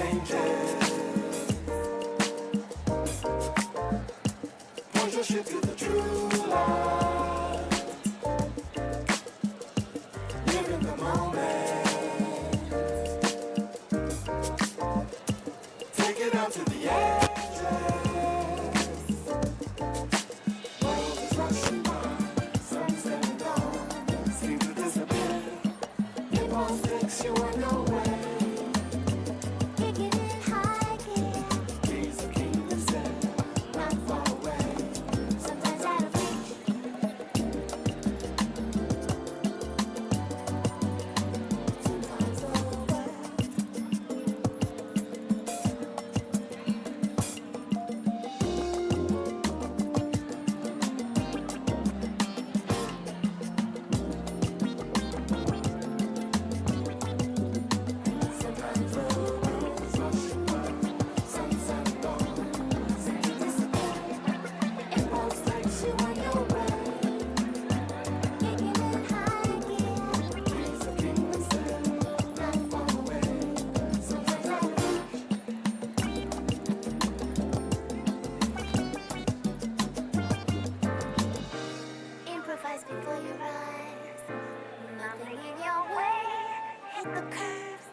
changes. Point your ship to the true light. Live in the moment. Take it out to the edges. World is rushing by. Sun's setting down. Seem to disappear. Impulse takes you on your way. Before you rise, nothing in your way, hit the curves.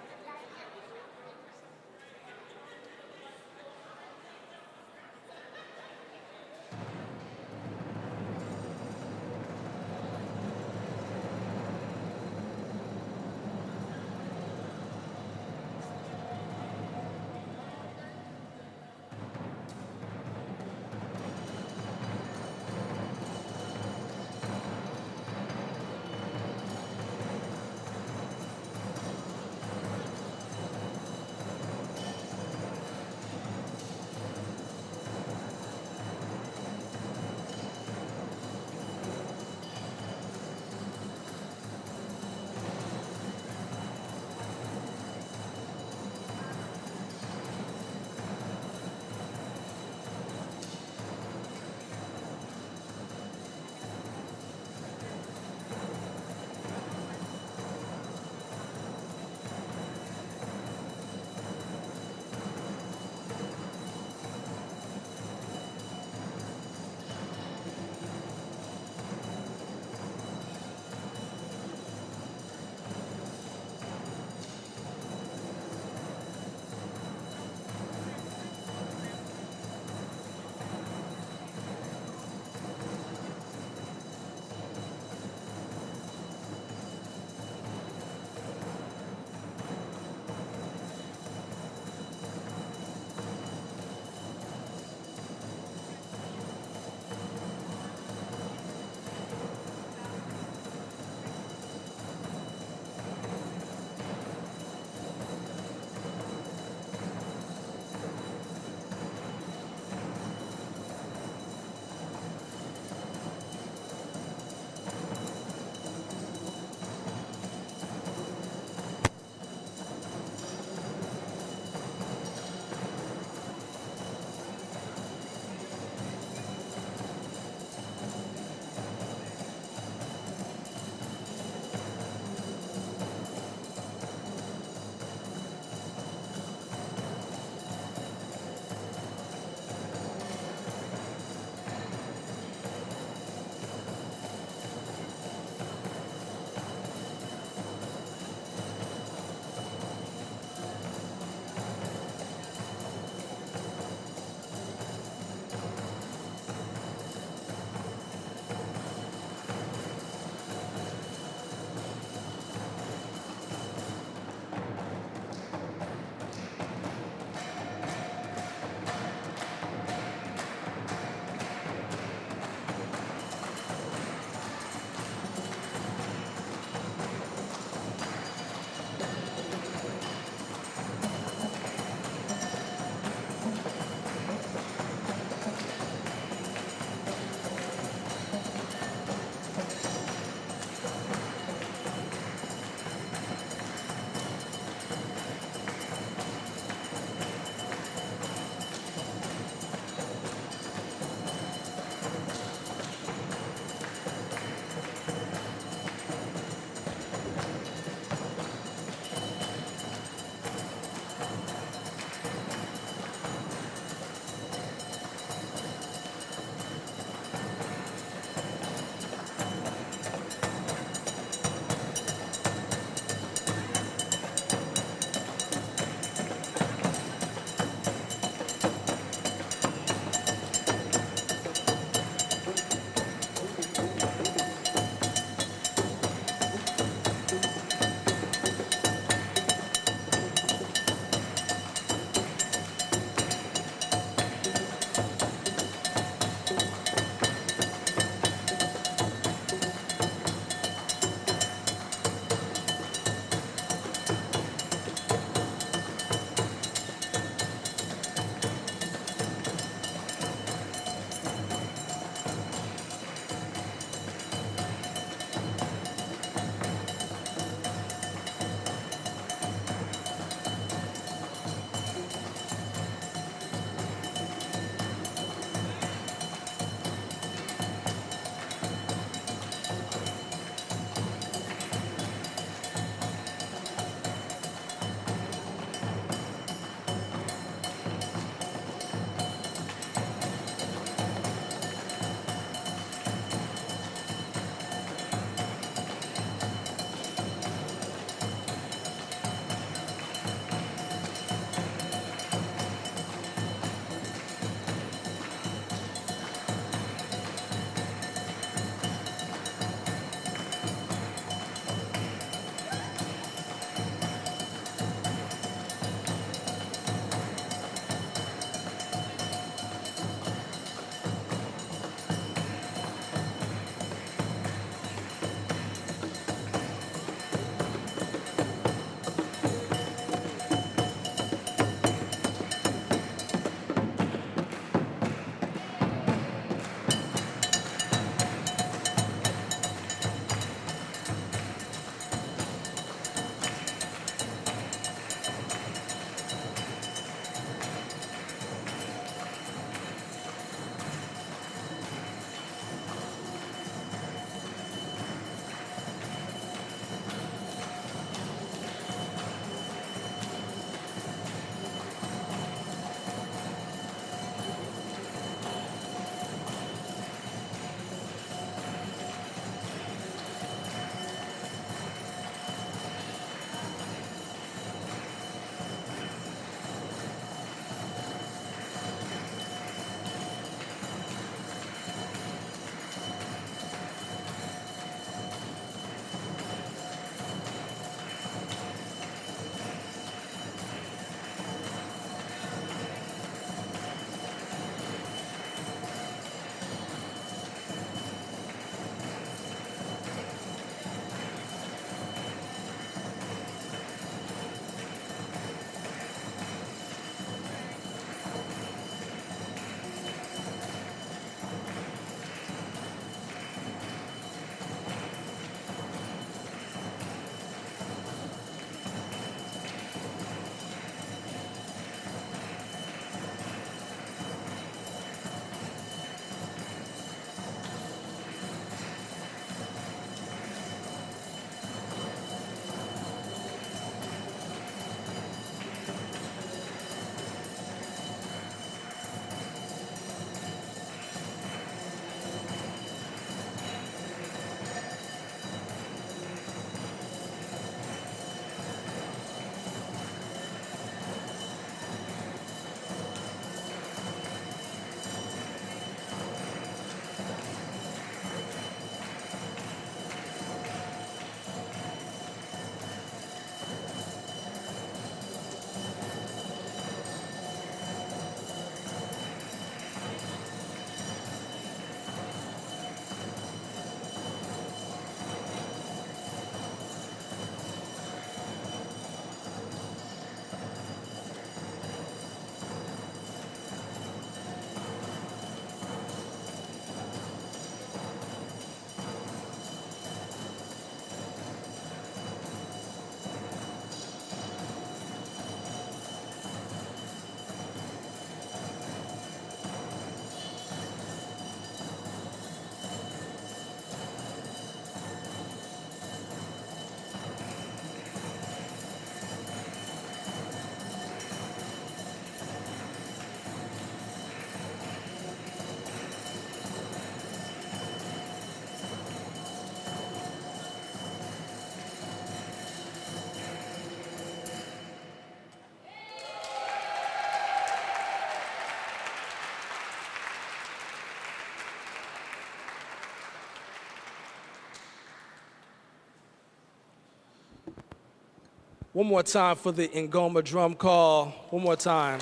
One more time for the Ngoma drum call. One more time.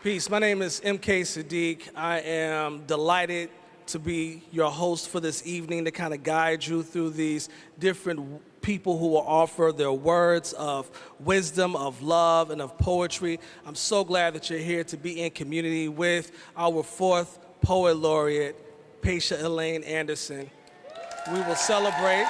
Peace. My name is MK Sadiq. I am delighted to be your host for this evening to kind of guide you through these different people who will offer their words of wisdom, of love, and of poetry. I'm so glad that you're here to be in community with our fourth Poet Laureate, Paisha Elaine Anderson. We will celebrate.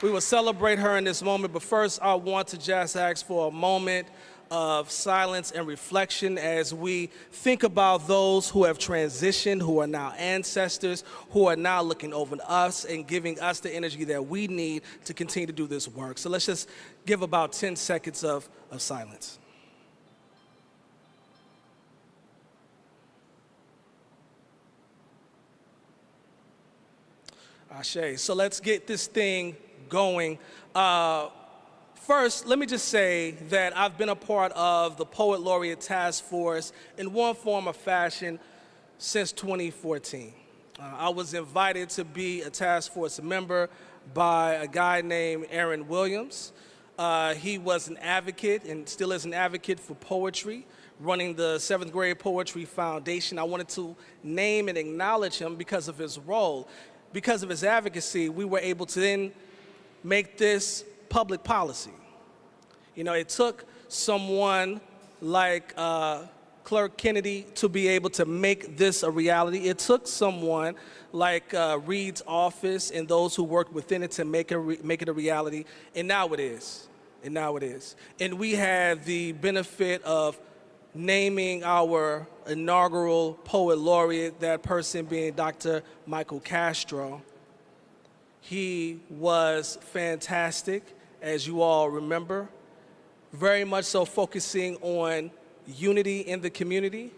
We will celebrate her in this moment, but first I want to just ask for a moment of silence and reflection as we think about those who have transitioned, who are now ancestors, who are now looking over us and giving us the energy that we need to continue to do this work. So let's just give about 10 seconds of silence. Ashe. So let's get this thing going. First, let me just say that I've been a part of the Poet Laureate Task Force in one form or fashion since 2014. I was invited to be a task force member by a guy named Aaron Williams. He was an advocate and still is an advocate for poetry, running the 7th Grade Poetry Foundation. I wanted to name and acknowledge him because of his role. Because of his advocacy, we were able to then make this public policy. You know, it took someone like Clerk Kennedy to be able to make this a reality. It took someone like Reed's office and those who worked within it to make it a reality, and now it is. And now it is. And we had the benefit of naming our inaugural Poet Laureate, that person being Dr. Michael Castro. He was fantastic, as you all remember, very much so focusing on unity in the community,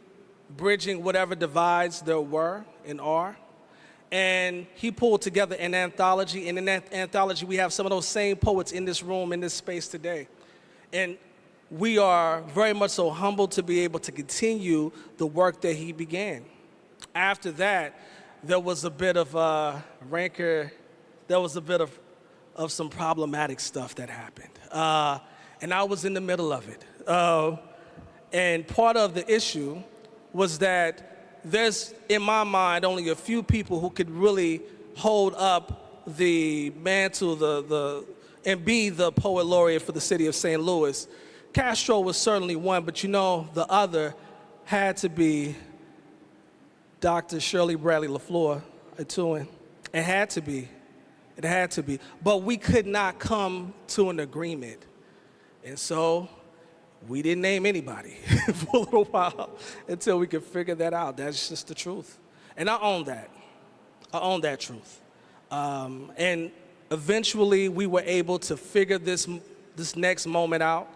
bridging whatever divides there were and are. And he pulled together an anthology, and in that anthology we have some of those same poets in this room, in this space today. And we are very much so humbled to be able to continue the work that he began. After that, there was a bit of rancor. There was a bit of some problematic stuff that happened. And I was in the middle of it. And part of the issue was that there's, in my mind, only a few people who could really hold up the mantle and be the Poet Laureate for the city of St. Louis. Castro was certainly one, but you know, the other had to be Dr. Shirley Bradley LaFleur Atuin. It had to be. It had to be. But we could not come to an agreement. And so we didn't name anybody for a little while until we could figure that out. That's just the truth. And I own that. I own that truth. And eventually we were able to figure this next moment out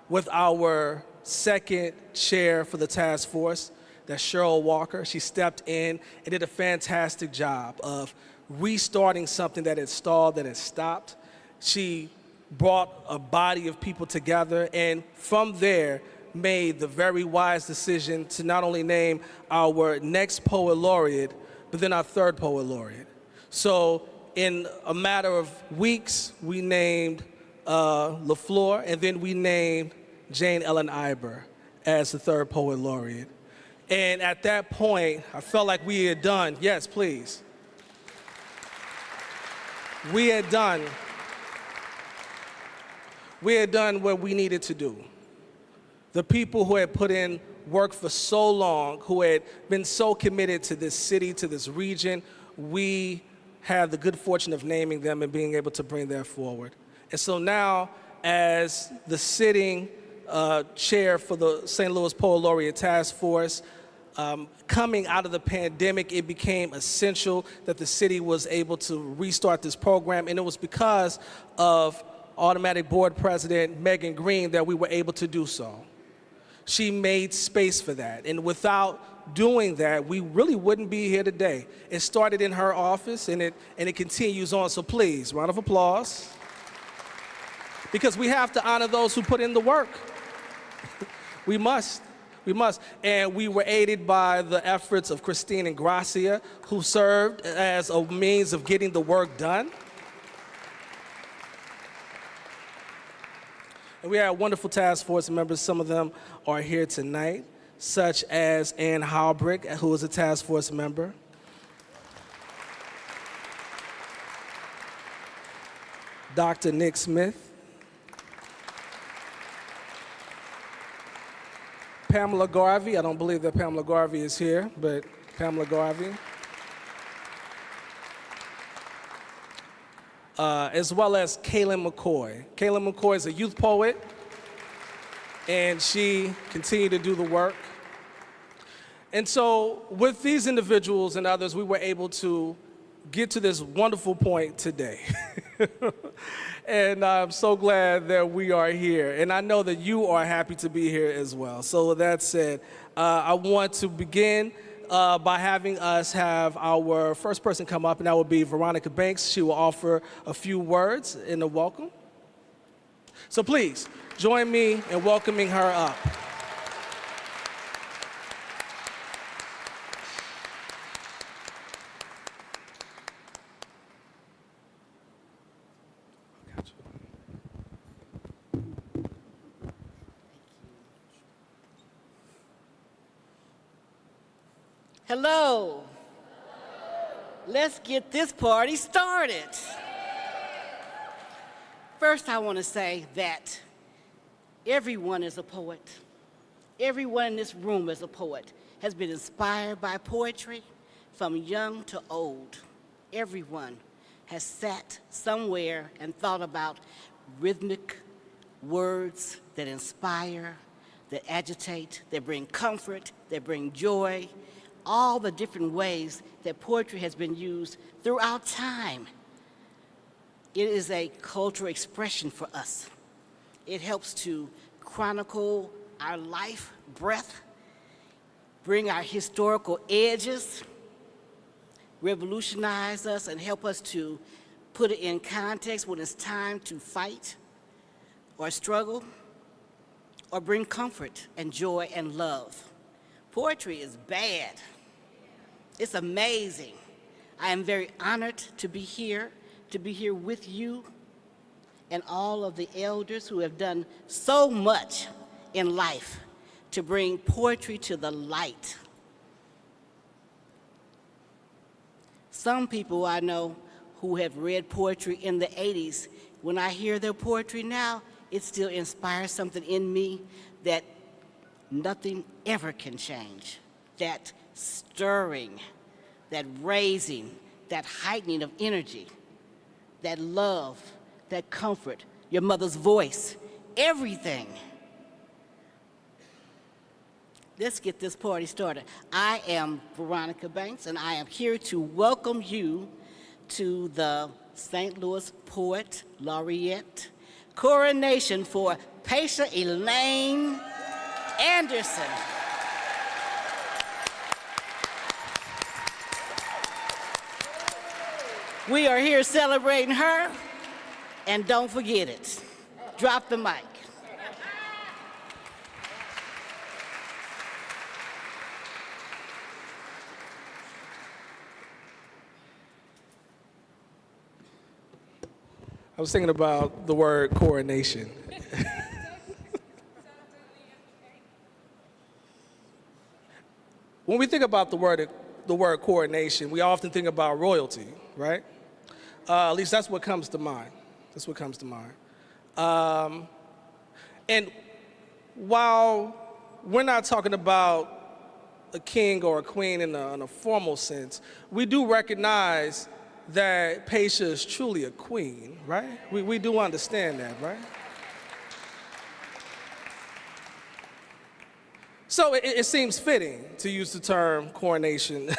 with our second chair for the task force, that's Cheryl Walker. She stepped in and did a fantastic job of restarting something that had stalled, that had stopped. She brought a body of people together, and from there made the very wise decision to not only name our next Poet Laureate, but then our third Poet Laureate. So in a matter of weeks, we named LaFleur, and then we named Jane Ellen Iber as the third Poet Laureate. And at that point, I felt like we had done, yes, please. We had done what we needed to do. The people who had put in work for so long, who had been so committed to this city, to this region, we had the good fortune of naming them and being able to bring that forward. And so now, as the sitting chair for the St. Louis Poet Laureate Task Force, coming out of the pandemic, it became essential that the city was able to restart this program, and it was because of Automatic Board President Megan Green that we were able to do so. She made space for that, and without doing that, we really wouldn't be here today. It started in her office, and it continues on, so please, round of applause. Because we have to honor those who put in the work. We must. We must. And we were aided by the efforts of Christine and Gracia, who served as a means of getting the work done. And we had wonderful task force members. Some of them are here tonight, such as Ann Halbrick, who is a task force member. Dr. Nick Smith. Pamela Garvey. I don't believe that Pamela Garvey is here, but Pamela Garvey. As well as Kaylin McCoy. Kaylin McCoy is a youth poet, and she continued to do the work. And so with these individuals and others, we were able to get to this wonderful point today. And I'm so glad that we are here. And I know that you are happy to be here as well. So with that said, I want to begin by having us have our first person come up, and that will be Veronica Banks. She will offer a few words in the welcome. So please, join me in welcoming her up. Hello. Let's get this party started. First, I want to say that everyone is a poet. Everyone in this room is a poet, has been inspired by poetry from young to old. Everyone has sat somewhere and thought about rhythmic words that inspire, that agitate, that bring comfort, that bring joy, all the different ways that poetry has been used throughout time. It is a cultural expression for us. It helps to chronicle our life, breath, bring our historical edges, revolutionize us, and help us to put it in context when it's time to fight or struggle or bring comfort and joy and love. Poetry is bad. It's amazing. I am very honored to be here with you and all of the elders who have done so much in life to bring poetry to the light. Some people I know who have read poetry in the 80s, when I hear their poetry now, it still inspires something in me that nothing ever can change. That stirring, that raising, that heightening of energy, that love, that comfort, your mother's voice, everything. Let's get this party started. I am Veronica Banks, and I am here to welcome you to the St. Louis Poet Laureate coronation for Paisha Elaine Anderson. We are here celebrating her, and don't forget it. Drop the mic. I was thinking about the word coronation. When we think about the word coronation, we often think about royalty, right? At least that's what comes to mind. That's what comes to mind. And while we're not talking about a king or a queen in a formal sense, we do recognize that Paisha is truly a queen, right? We do understand that, right? So it seems fitting to use the term coronation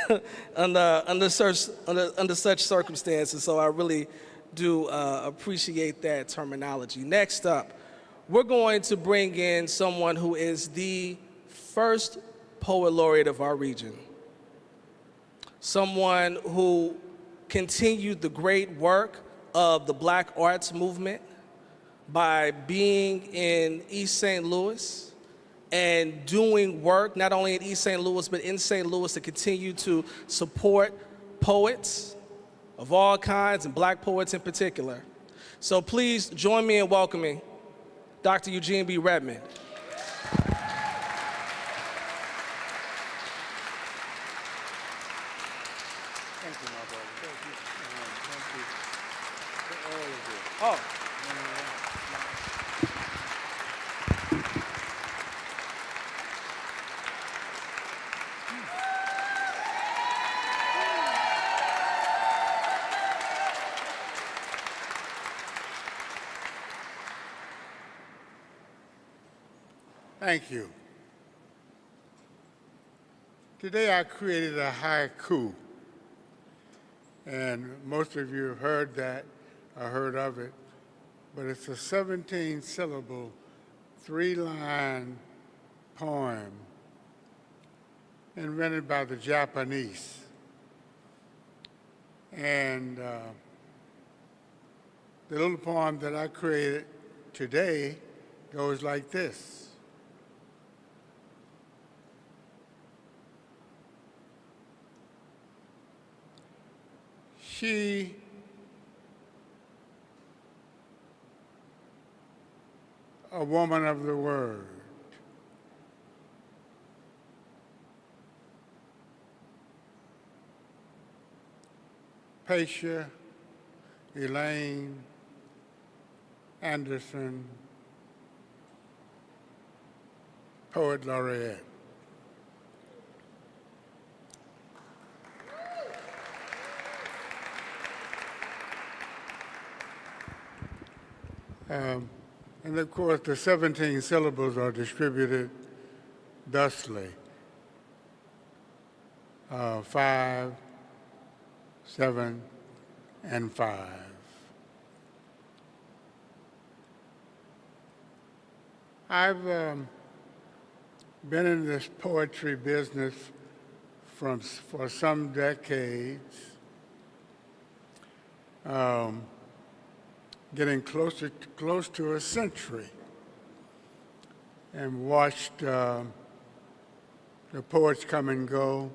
under such circumstances, so I really do appreciate that terminology. Next up, we're going to bring in someone who is the first poet laureate of our region, someone who continued the great work of the Black arts movement by being in East St. Louis and doing work not only in East St. Louis, but in St. Louis to continue to support poets of all kinds and black poets in particular. So please join me in welcoming Dr. Eugene B. Redmond. Thank you, my brother. Thank you. Thank you for all of you. Oh, Thank you. Today I created a haiku, and most of you have heard that or heard of it, but it's a 17-syllable, 3-line poem invented by the Japanese. And the little poem that I created today goes like this. She a woman of the word. Pacia Elaine Anderson, Poet Laureate. And of course, the 17 syllables are distributed thusly: 5, 7, and 5. I've been in this poetry business for some decades, getting close to a century, and watched the poets come and go.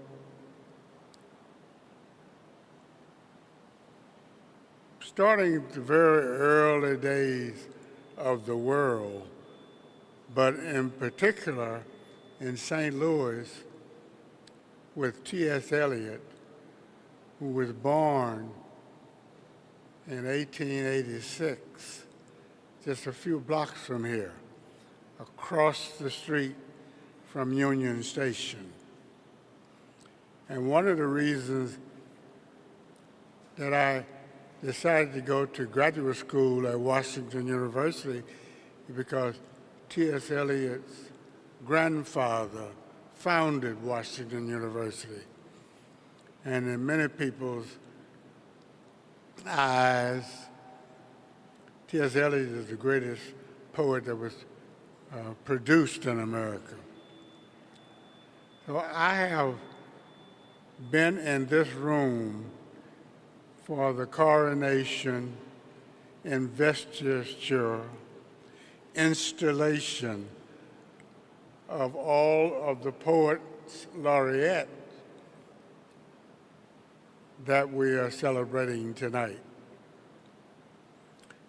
Starting at the very early days of the world, but in particular in St. Louis with T.S. Eliot, who was born in 1886, just a few blocks from here, across the street from Union Station. And one of the reasons that I decided to go to graduate school at Washington University is because T.S. Eliot's grandfather founded Washington University. And in many people's eyes, T.S. Eliot is the greatest poet that was produced in America. So I have been in this room for the coronation, investiture, installation of all of the poets laureate that we are celebrating tonight.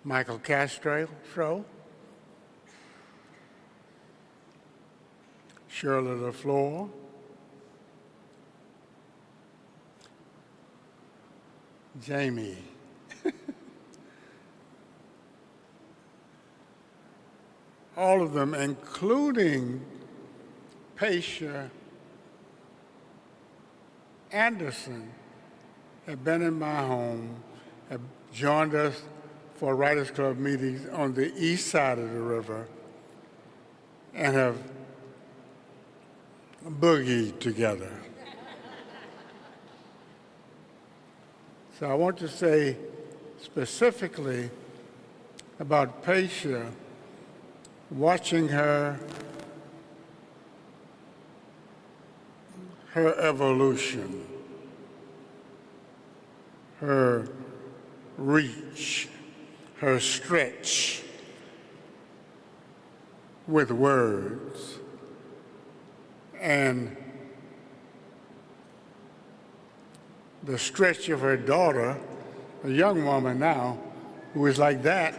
Michael Castro, Shirley LaFleur, Jamie, all of them, including Pacia Anderson, have been in my home, have joined us for Writers Club meetings on the east side of the river, and have boogied together. So I want to say specifically about Pacia, watching her evolution, her reach, her stretch with words, And the stretch of her daughter, a young woman now, who was like that,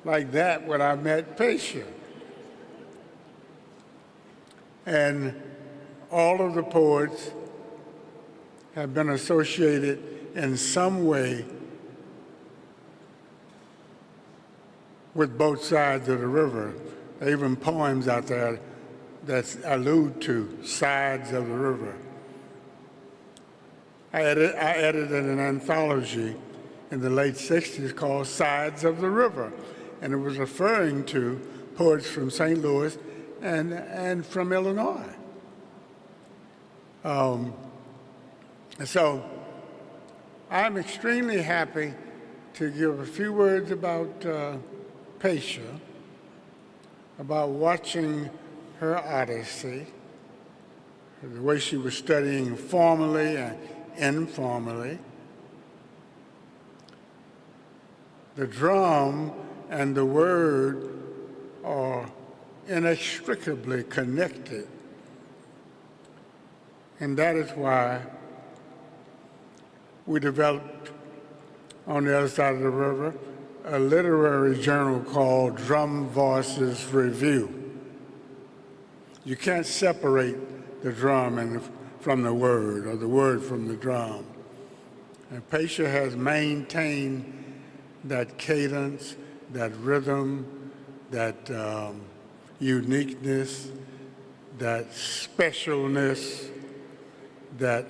like that when I met Paisha. And all of the poets have been associated in some way with both sides of the river. There are even poems out there that allude to sides of the river. I edited an anthology in the late 60s called Sides of the River, and it was referring to poets from St. Louis and from Illinois. So I'm extremely happy to give a few words about Paisha, about watching her odyssey, the way she was studying formally and informally. The drum and the word are inextricably connected. And that is why we developed on the other side of the river a literary journal called Drum Voices Review. You can't separate the drum from the word, or the word from the drum. And Paisha has maintained that cadence, that rhythm, that uniqueness, that specialness, that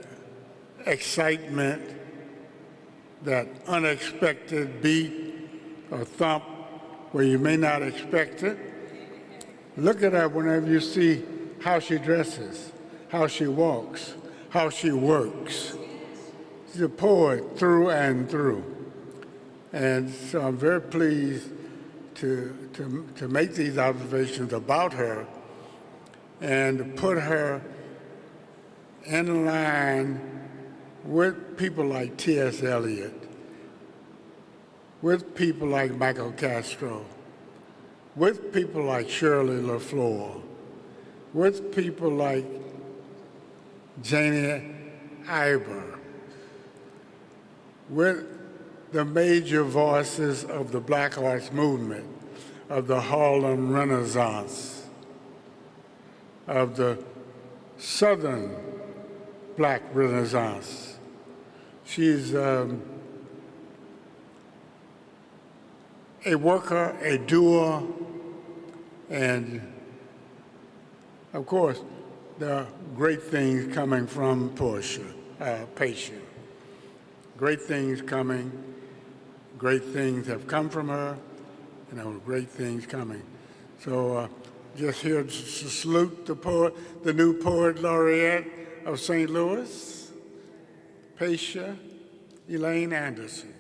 excitement, that unexpected beat or thump where you may not expect it. Look at her whenever you see how she dresses, how she walks, how she works. She's a poet through and through. And so I'm very pleased to make these observations about her and to put her in line with people like T.S. Eliot, with people like Michael Castro, with people like Shirley LaFleur, with people like Janie Iber, with the major voices of the Black Arts Movement, of the Harlem Renaissance, of the Southern Black Renaissance. She's a worker, a doer, and of course, there are great things coming from Paisha. Great things coming, great things have come from her, and great things coming. So just here to salute the poet, the new poet laureate of St. Louis, Paisha Elaine Anderson.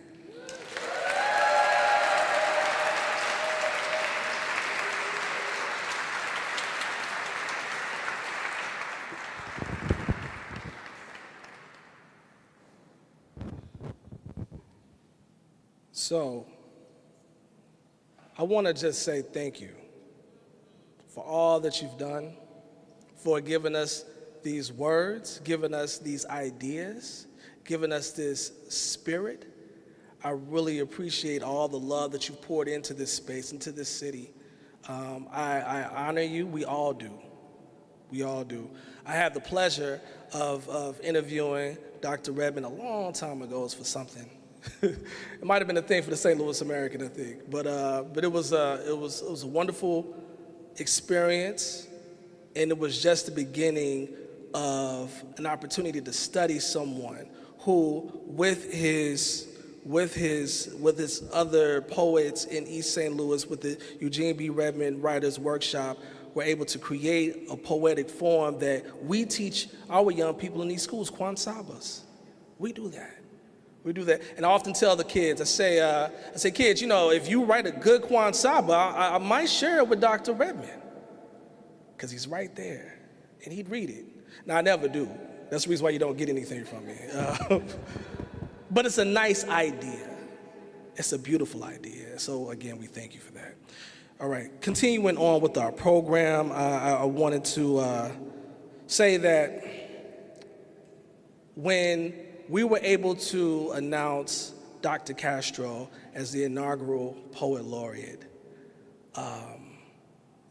So, I want to just say thank you for all that you've done, for giving us these words, giving us these ideas, giving us this spirit. I really appreciate all the love that you've poured into this space, into this city. I honor you. We all do. We all do. I had the pleasure of interviewing Dr. Redmond a long time ago for something. It might have been a thing for the St. Louis American, I think, but it was a wonderful experience, and it was just the beginning of an opportunity to study someone who, with his other poets in East St. Louis, with the Eugene B. Redmond Writers Workshop, were able to create a poetic form that we teach our young people in these schools, Kwansabas. We do that. We do that. And I often tell the kids, I say, kids, if you write a good Kwansaba, I might share it with Dr. Redmond, because he's right there, and he'd read it. Now, I never do. That's the reason why you don't get anything from me. But it's a nice idea. It's a beautiful idea. So, again, we thank you for that. All right, continuing on with our program, I wanted to say that when we were able to announce Dr. Castro as the inaugural Poet Laureate,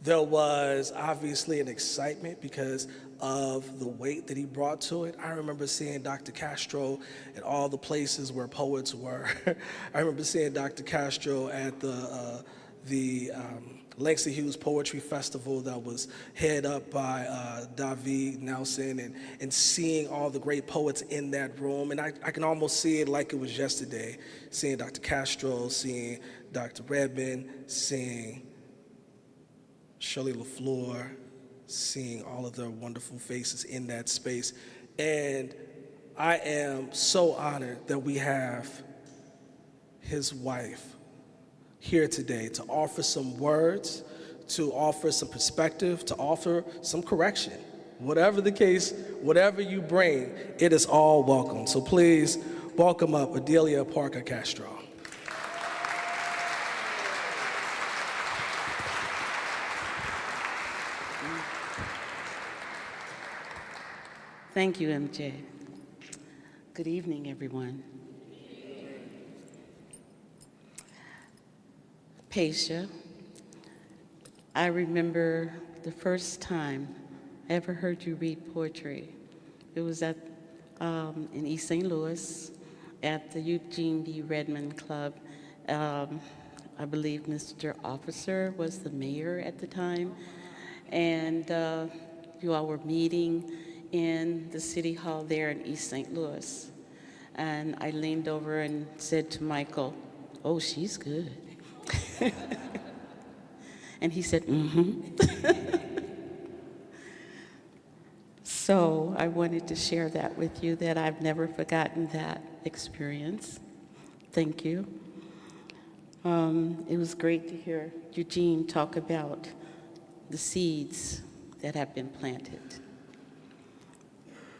there was obviously an excitement because of the weight that he brought to it. I remember seeing Dr. Castro at all the places where poets were. I remember seeing Dr. Castro at the Langston Hughes Poetry Festival that was head up by David Nelson, and seeing all the great poets in that room. And I can almost see it like it was yesterday, seeing Dr. Castro, seeing Dr. Redmond, seeing Shirley LaFleur, seeing all of their wonderful faces in that space. And I am so honored that we have his wife here today to offer some words, to offer some perspective, to offer some correction. Whatever the case, whatever you bring, it is all welcome. So please welcome up Adelia Parker Castro. Thank you, MJ. Good evening, everyone. Paisha, I remember the first time I ever heard you read poetry. It was in East St. Louis at the Eugene B. Redmond Club. I believe Mr. Officer was the mayor at the time, and you all were meeting in the city hall there in East St. Louis. And I leaned over and said to Michael, "Oh, she's good." And he said, "Mm-hmm." So I wanted to share that with you, that I've never forgotten that experience. Thank you. It was great to hear Eugene talk about the seeds that have been planted.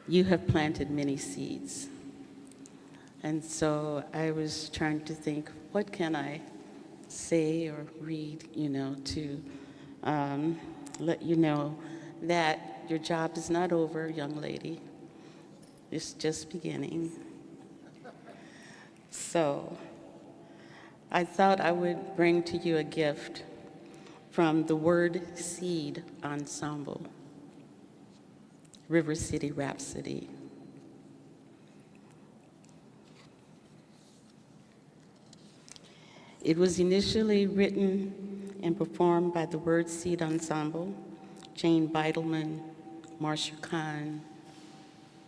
You have planted many seeds. And so I was trying to think, what can I say or read, to let you know that your job is not over, young lady. It's just beginning. So I thought I would bring to you a gift from the Word Seed Ensemble, River City Rhapsody. It was initially written and performed by the Word Seed Ensemble, Jane Beidelman, Marcia Kahn,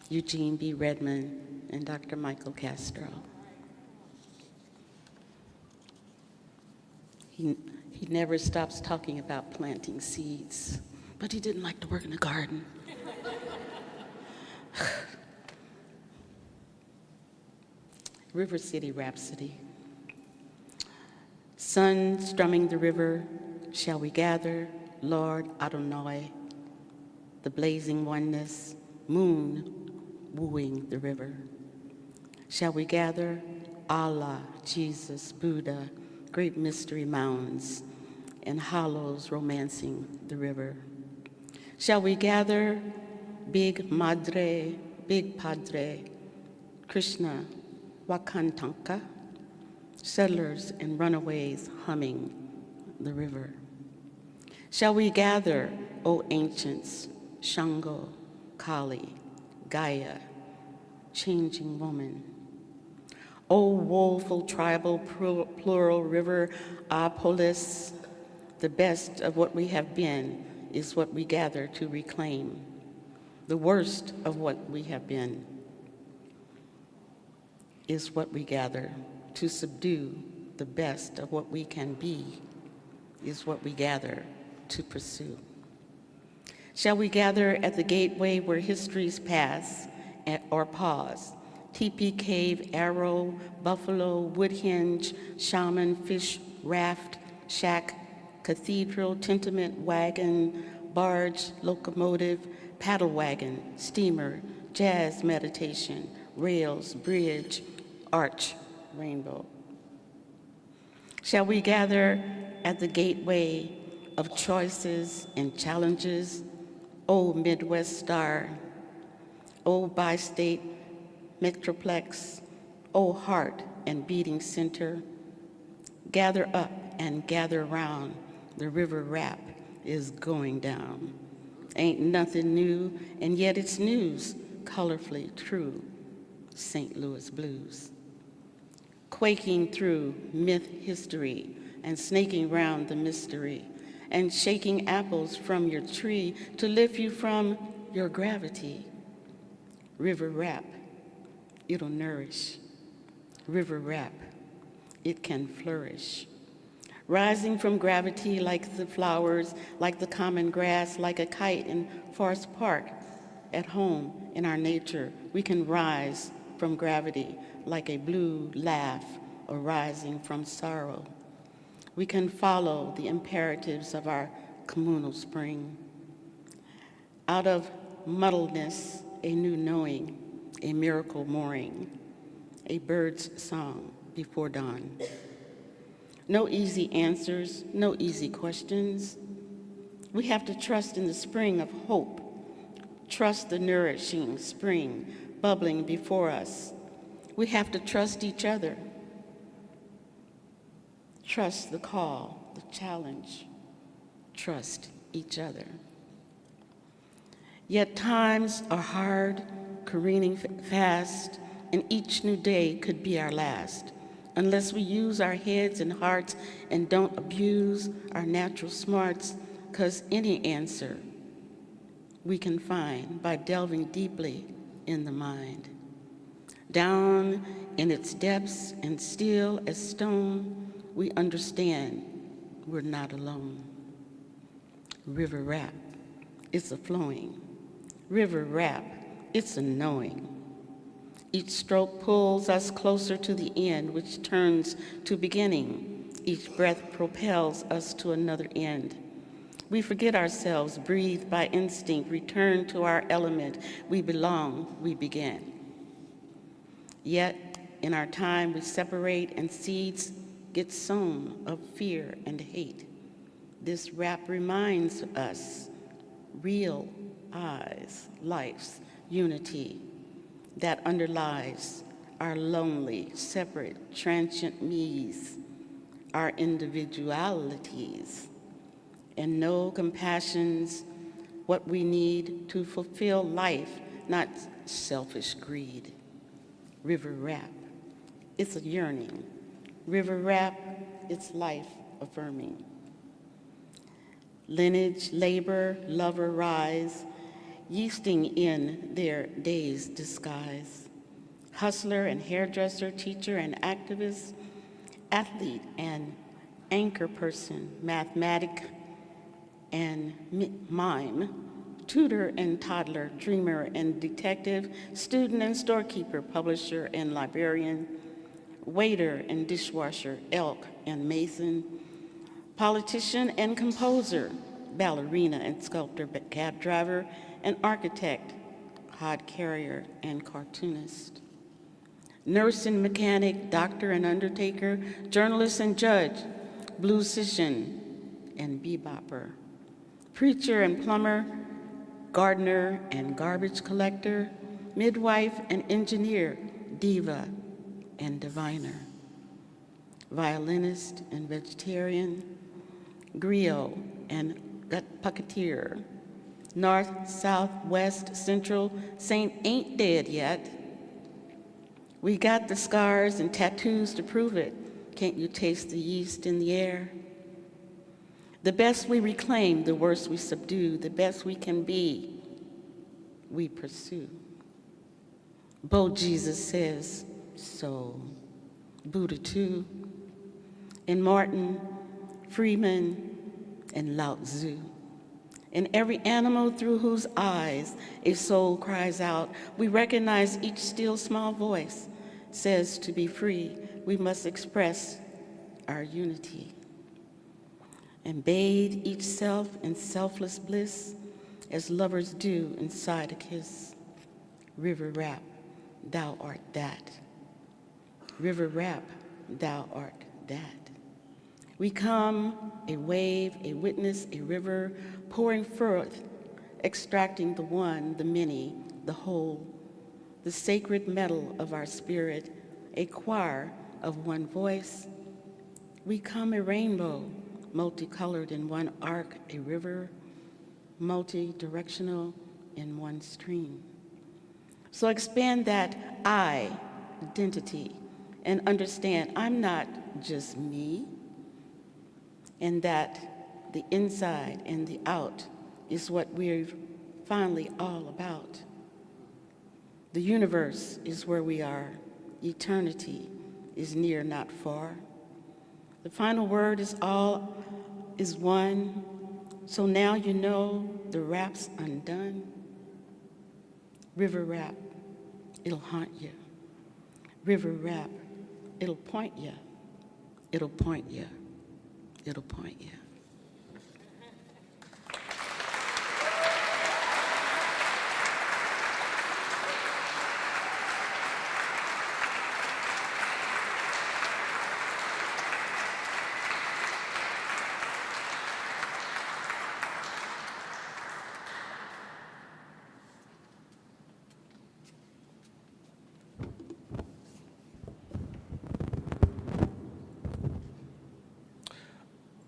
Eugene B. Redmond, and Dr. Michael Castro. He never stops talking about planting seeds, but he didn't like to work in the garden. River City Rhapsody. Sun strumming the river, shall we gather, Lord Adonai, the blazing oneness, moon wooing the river. Shall we gather, Allah, Jesus, Buddha, great mystery mounds, and hollows romancing the river. Shall we gather, Big Madre, Big Padre, Krishna, Wakantanka, settlers and runaways humming the river. Shall we gather, O ancients, Shango, Kali, Gaia, changing woman. O woeful tribal plural river, Apolis, the best of what we have been is what we gather to reclaim. The worst of what we have been is what we gather to subdue. The best of what we can be is what we gather to pursue. Shall we gather at the gateway where histories pass or pause? Teepee, cave, arrow, buffalo, wood hinge, shaman, fish, raft, shack, cathedral, tenement, wagon, barge, locomotive, paddle wagon, steamer, jazz meditation, rails, bridge, arch, rainbow. Shall we gather at the gateway of choices and challenges, O Midwest Star, O Bi-State Metroplex, O heart and beating center, gather up and gather round, the river rap is going down. Ain't nothing new, and yet it's news, colorfully true, St. Louis blues. Quaking through myth history and snaking round the mystery and shaking apples from your tree to lift you from your gravity. River rap, it'll nourish. River rap, it can flourish. Rising from gravity like the flowers, like the common grass, like a kite in Forest Park. At home, in our nature, we can rise from gravity like a blue laugh arising from sorrow. We can follow the imperatives of our communal spring. Out of muddledness, a new knowing, a miracle mooring, a bird's song before dawn. No easy answers, no easy questions. We have to trust in the spring of hope, trust the nourishing spring bubbling before us. We have to trust each other, trust the call, the challenge, trust each other. Yet times are hard, careening fast, and each new day could be our last. Unless we use our heads and hearts and don't abuse our natural smarts, 'cause any answer we can find by delving deeply in the mind. Down in its depths and still as stone, we understand we're not alone. River rap, it's a flowing. River rap, it's a knowing. Each stroke pulls us closer to the end, which turns to beginning. Each breath propels us to another end. We forget ourselves, breathe by instinct, return to our element. We belong, we begin. Yet, in our time, we separate and seeds get sown of fear and hate. This rap reminds us, real eyes, life's unity that underlies our lonely, separate, transient me's, our individualities, and no compassion's what we need to fulfill life, not selfish greed. River rap, it's a yearning. River rap, it's life affirming. Lineage, labor, lover rise, yeasting in their day's disguise. Hustler and hairdresser, teacher and activist, athlete and anchor person, mathematic and mime, tutor and toddler, dreamer and detective, student and storekeeper, publisher and librarian, waiter and dishwasher, elk and mason, politician and composer, ballerina and sculptor, cab driver and architect, hod carrier and cartoonist, nurse and mechanic, doctor and undertaker, journalist and judge, bluesician and bebopper, preacher and plumber, gardener and garbage collector, midwife and engineer, diva and diviner, violinist and vegetarian, griot and puppeteer, north, south, west, central, saint ain't dead yet. We got the scars and tattoos to prove it. Can't you taste the yeast in the air? The best we reclaim, the worst we subdue, the best we can be, we pursue. Bo Jesus says so. Buddha too, and Martin, Freeman, and Lao Tzu. In every animal through whose eyes a soul cries out, we recognize each still small voice says to be free, we must express our unity and bathe each self in selfless bliss as lovers do inside a kiss. River rap, thou art that. River rap, thou art that. We come, a wave, a witness, a river, pouring forth, extracting the one, the many, the whole, the sacred metal of our spirit, a choir of one voice. We come a rainbow, multicolored in one arc, a river, multi-directional in one stream. So expand that I identity and understand I'm not just me, and that the inside and the out is what we're finally all about. The universe is where we are. Eternity is near, not far. The final word is all is one. So now you know the rap's undone. River rap, it'll haunt you. River rap, it'll point you. It'll point you. It'll point you.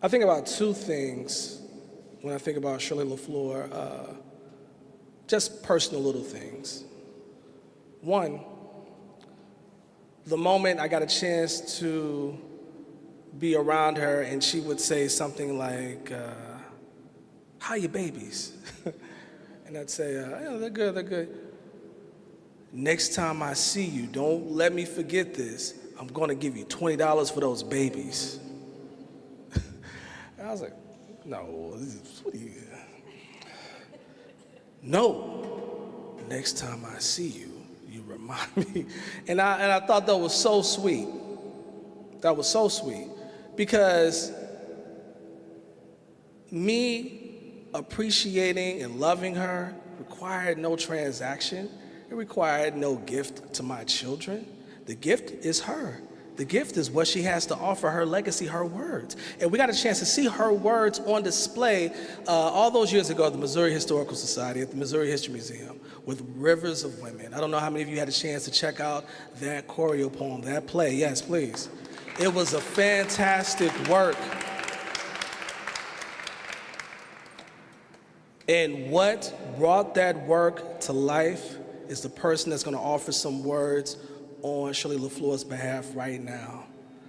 I think about two things when I think about Shirley LaFleur, just personal little things. One, the moment I got a chance to be around her and she would say something like, how are your babies? And I'd say, yeah, they're good, they're good. Next time I see you, don't let me forget this. I'm gonna give you $20 for those babies. I was like, no, what are you? No, next time I see you, you remind me. And I thought that was so sweet. That was so sweet. Because me appreciating and loving her required no transaction. It required no gift to my children. The gift is her. The gift is what she has to offer, her legacy, her words. And we got a chance to see her words on display all those years ago at the Missouri Historical Society, at the Missouri History Museum, with Rivers of Women. I don't know how many of you had a chance to check out that choreo poem, that play. Yes, please. It was a fantastic work. And what brought that work to life is the person that's going to offer some words on Shirley LaFleur's behalf right now.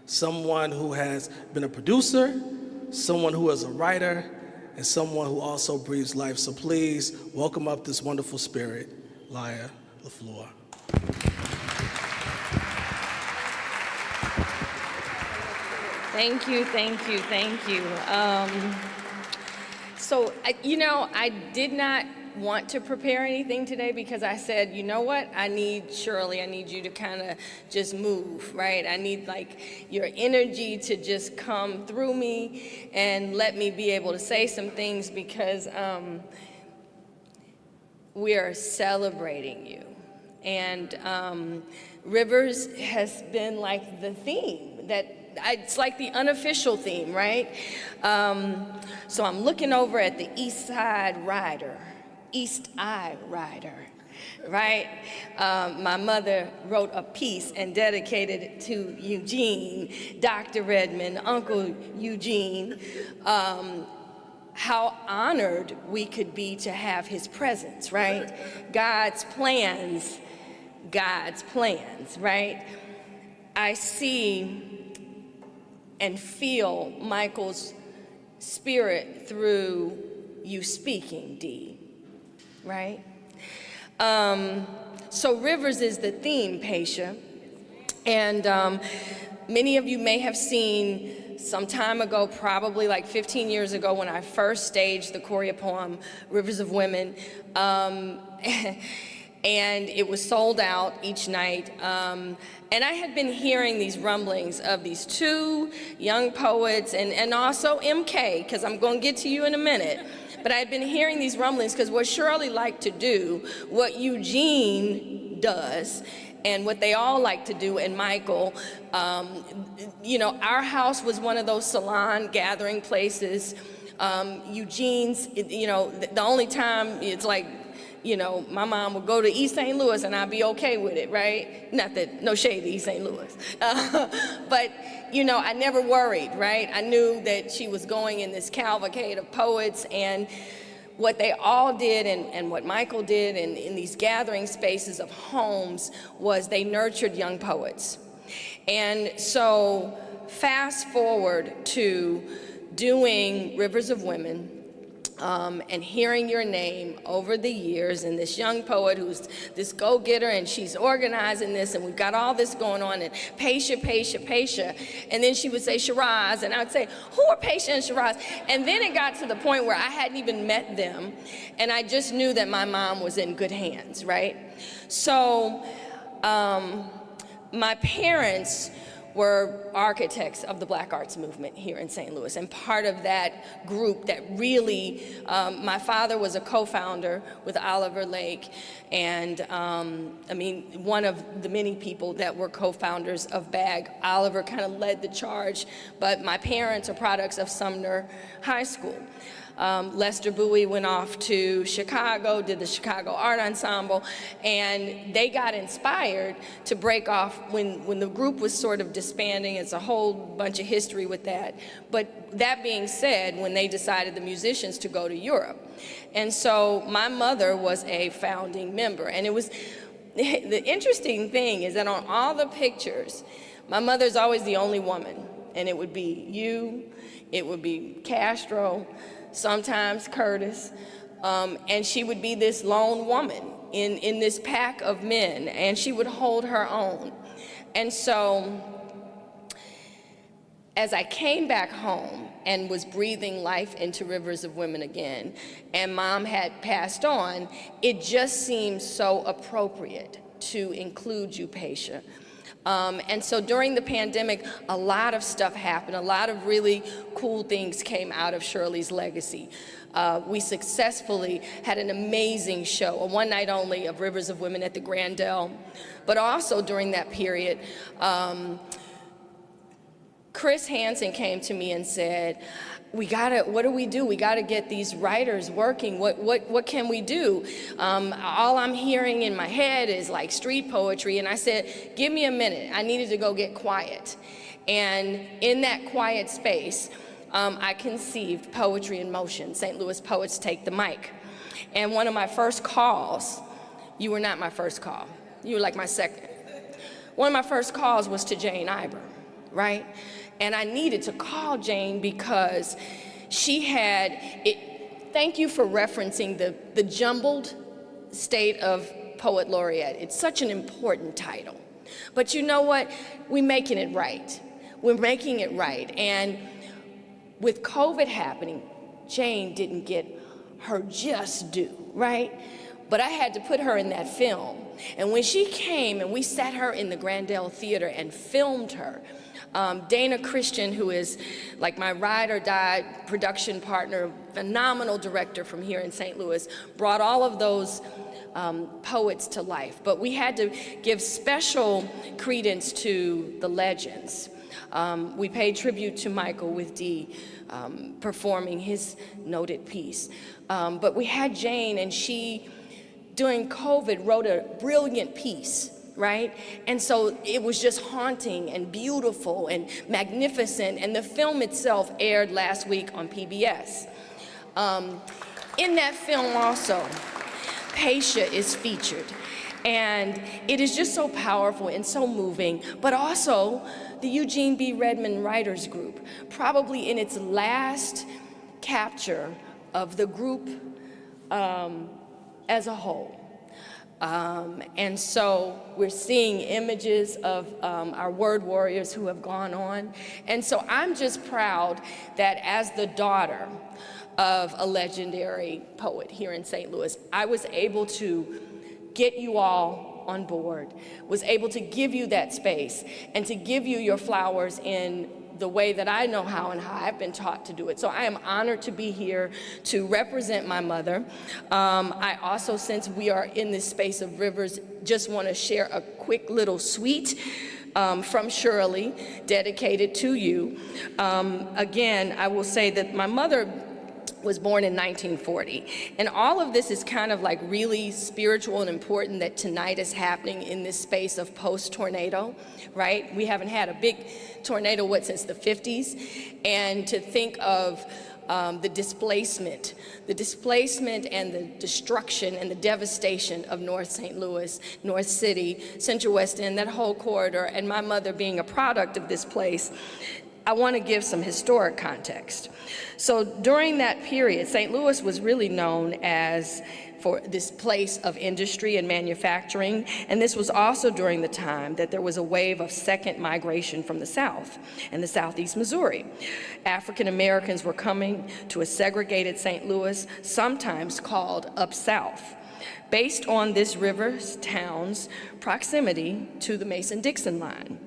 Someone who has been a producer, someone who is a writer, and someone who also breathes life. So please welcome up this wonderful spirit, Laureate LaFleur. Thank you, thank you, thank you. I did not want to prepare anything today because I said, you know what, I need you to kind of just move, right? I need like your energy to just come through me and let me be able to say some things because we are celebrating you. And Rivers has been like the theme it's like the unofficial theme, right? So I'm looking over at the East Side Rider, East Eye Rider, right? My mother wrote a piece and dedicated it to Eugene, Dr. Redmond, Uncle Eugene, how honored we could be to have his presence, right? God's plans, right? I see and feel Michael's spirit through you speaking, Dee, right? So Rivers is the theme, Paisha. And many of you may have seen some time ago, probably like 15 years ago, when I first staged the choreo poem, Rivers of Women. And it was sold out each night. And I had been hearing these rumblings of these two young poets and also MK, because I'm going to get to you in a minute. But I had been hearing these rumblings because what Shirley liked to do, what Eugene does, and what they all like to do, and Michael, you know, our house was one of those salon gathering places. Eugene's, you know, the only time it's like, you know, my mom would go to East St. Louis and I'd be okay with it, right? Not that, no shade to East St. Louis. But, you know, I never worried, right? I knew that she was going in this cavalcade of poets, and what they all did and what Michael did in these gathering spaces of homes was they nurtured young poets. And so fast forward to doing Rivers of Women, and hearing your name over the years, and this young poet who's this go-getter, and she's organizing this, and we've got all this going on, and Paisha, and then she would say Shiraz, and I would say, who are Paisha and Shiraz? And then it got to the point where I hadn't even met them, and I just knew that my mom was in good hands, right? So my parents were architects of the Black Arts Movement here in St. Louis, and part of that group that really, my father was a co-founder with Oliver Lake, and I mean, one of the many people that were co-founders of BAG. Oliver kind of led the charge, but my parents are products of Sumner High School. Lester Bowie went off to Chicago, did the Chicago Art Ensemble, and they got inspired to break off when the group was sort of disbanding. It's a whole bunch of history with that. But that being said, when they decided, the musicians, to go to Europe. And so my mother was a founding member, and it was, the interesting thing is that on all the pictures, my mother's always the only woman, and it would be you, it would be Castro, sometimes Curtis, and she would be this lone woman in this pack of men, and she would hold her own. And so as I came back home and was breathing life into Rivers of Women again, and Mom had passed on, it just seemed so appropriate to include you, Paisha. And so during the pandemic, a lot of stuff happened. A lot of really cool things came out of Shirley's legacy. We successfully had an amazing show, a one night only, of Rivers of Women at the Grandel. But also during that period, Chris Hansen came to me and said, what do we do? We gotta get these writers working. What can we do? All I'm hearing in my head is like street poetry. And I said, give me a minute. I needed to go get quiet. And in that quiet space, I conceived Poetry in Motion, St. Louis Poets Take the Mic. And one of my first calls, you were not my first call. You were like my second. One of my first calls was to Jane Iber, right? And I needed to call Jane because she had it. Thank you for referencing the jumbled state of Poet Laureate. It's such an important title. But you know what? We're making it right. We're making it right. And with COVID happening, Jane didn't get her just due, right? But I had to put her in that film. And when she came and we sat her in the Grandel Theater and filmed her, Dana Christian, who is like my ride or die production partner, phenomenal director from here in St. Louis, brought all of those poets to life. But we had to give special credence to the legends. We paid tribute to Michael with Dee performing his noted piece. But we had Jane, and she, during COVID, wrote a brilliant piece, right? And so it was just haunting and beautiful and magnificent, and the film itself aired last week on PBS. In that film also, Paisha is featured, and it is just so powerful and so moving, but also the Eugene B. Redmond Writers Group, probably in its last capture of the group as a whole. And so we're seeing images of our word warriors who have gone on. And so I'm just proud that as the daughter of a legendary poet here in St. Louis, I was able to get you all on board, was able to give you that space and to give you your flowers in the way that I know how and how I've been taught to do it. So I am honored to be here to represent my mother. I also, since we are in this space of rivers, just want to share a quick little suite from Shirley, dedicated to you. Again, I will say that my mother was born in 1940. And all of this is kind of like really spiritual and important that tonight is happening in this space of post-tornado, right? We haven't had a big tornado, since the 50s? And to think of the displacement and the destruction and the devastation of North St. Louis, North City, Central West End, that whole corridor, and my mother being a product of this place, I want to give some historic context. So during that period, St. Louis was really known as for this place of industry and manufacturing, and this was also during the time that there was a wave of second migration from the South and the Southeast Missouri. African Americans were coming to a segregated St. Louis, sometimes called Up South, based on this river's town's proximity to the Mason-Dixon line.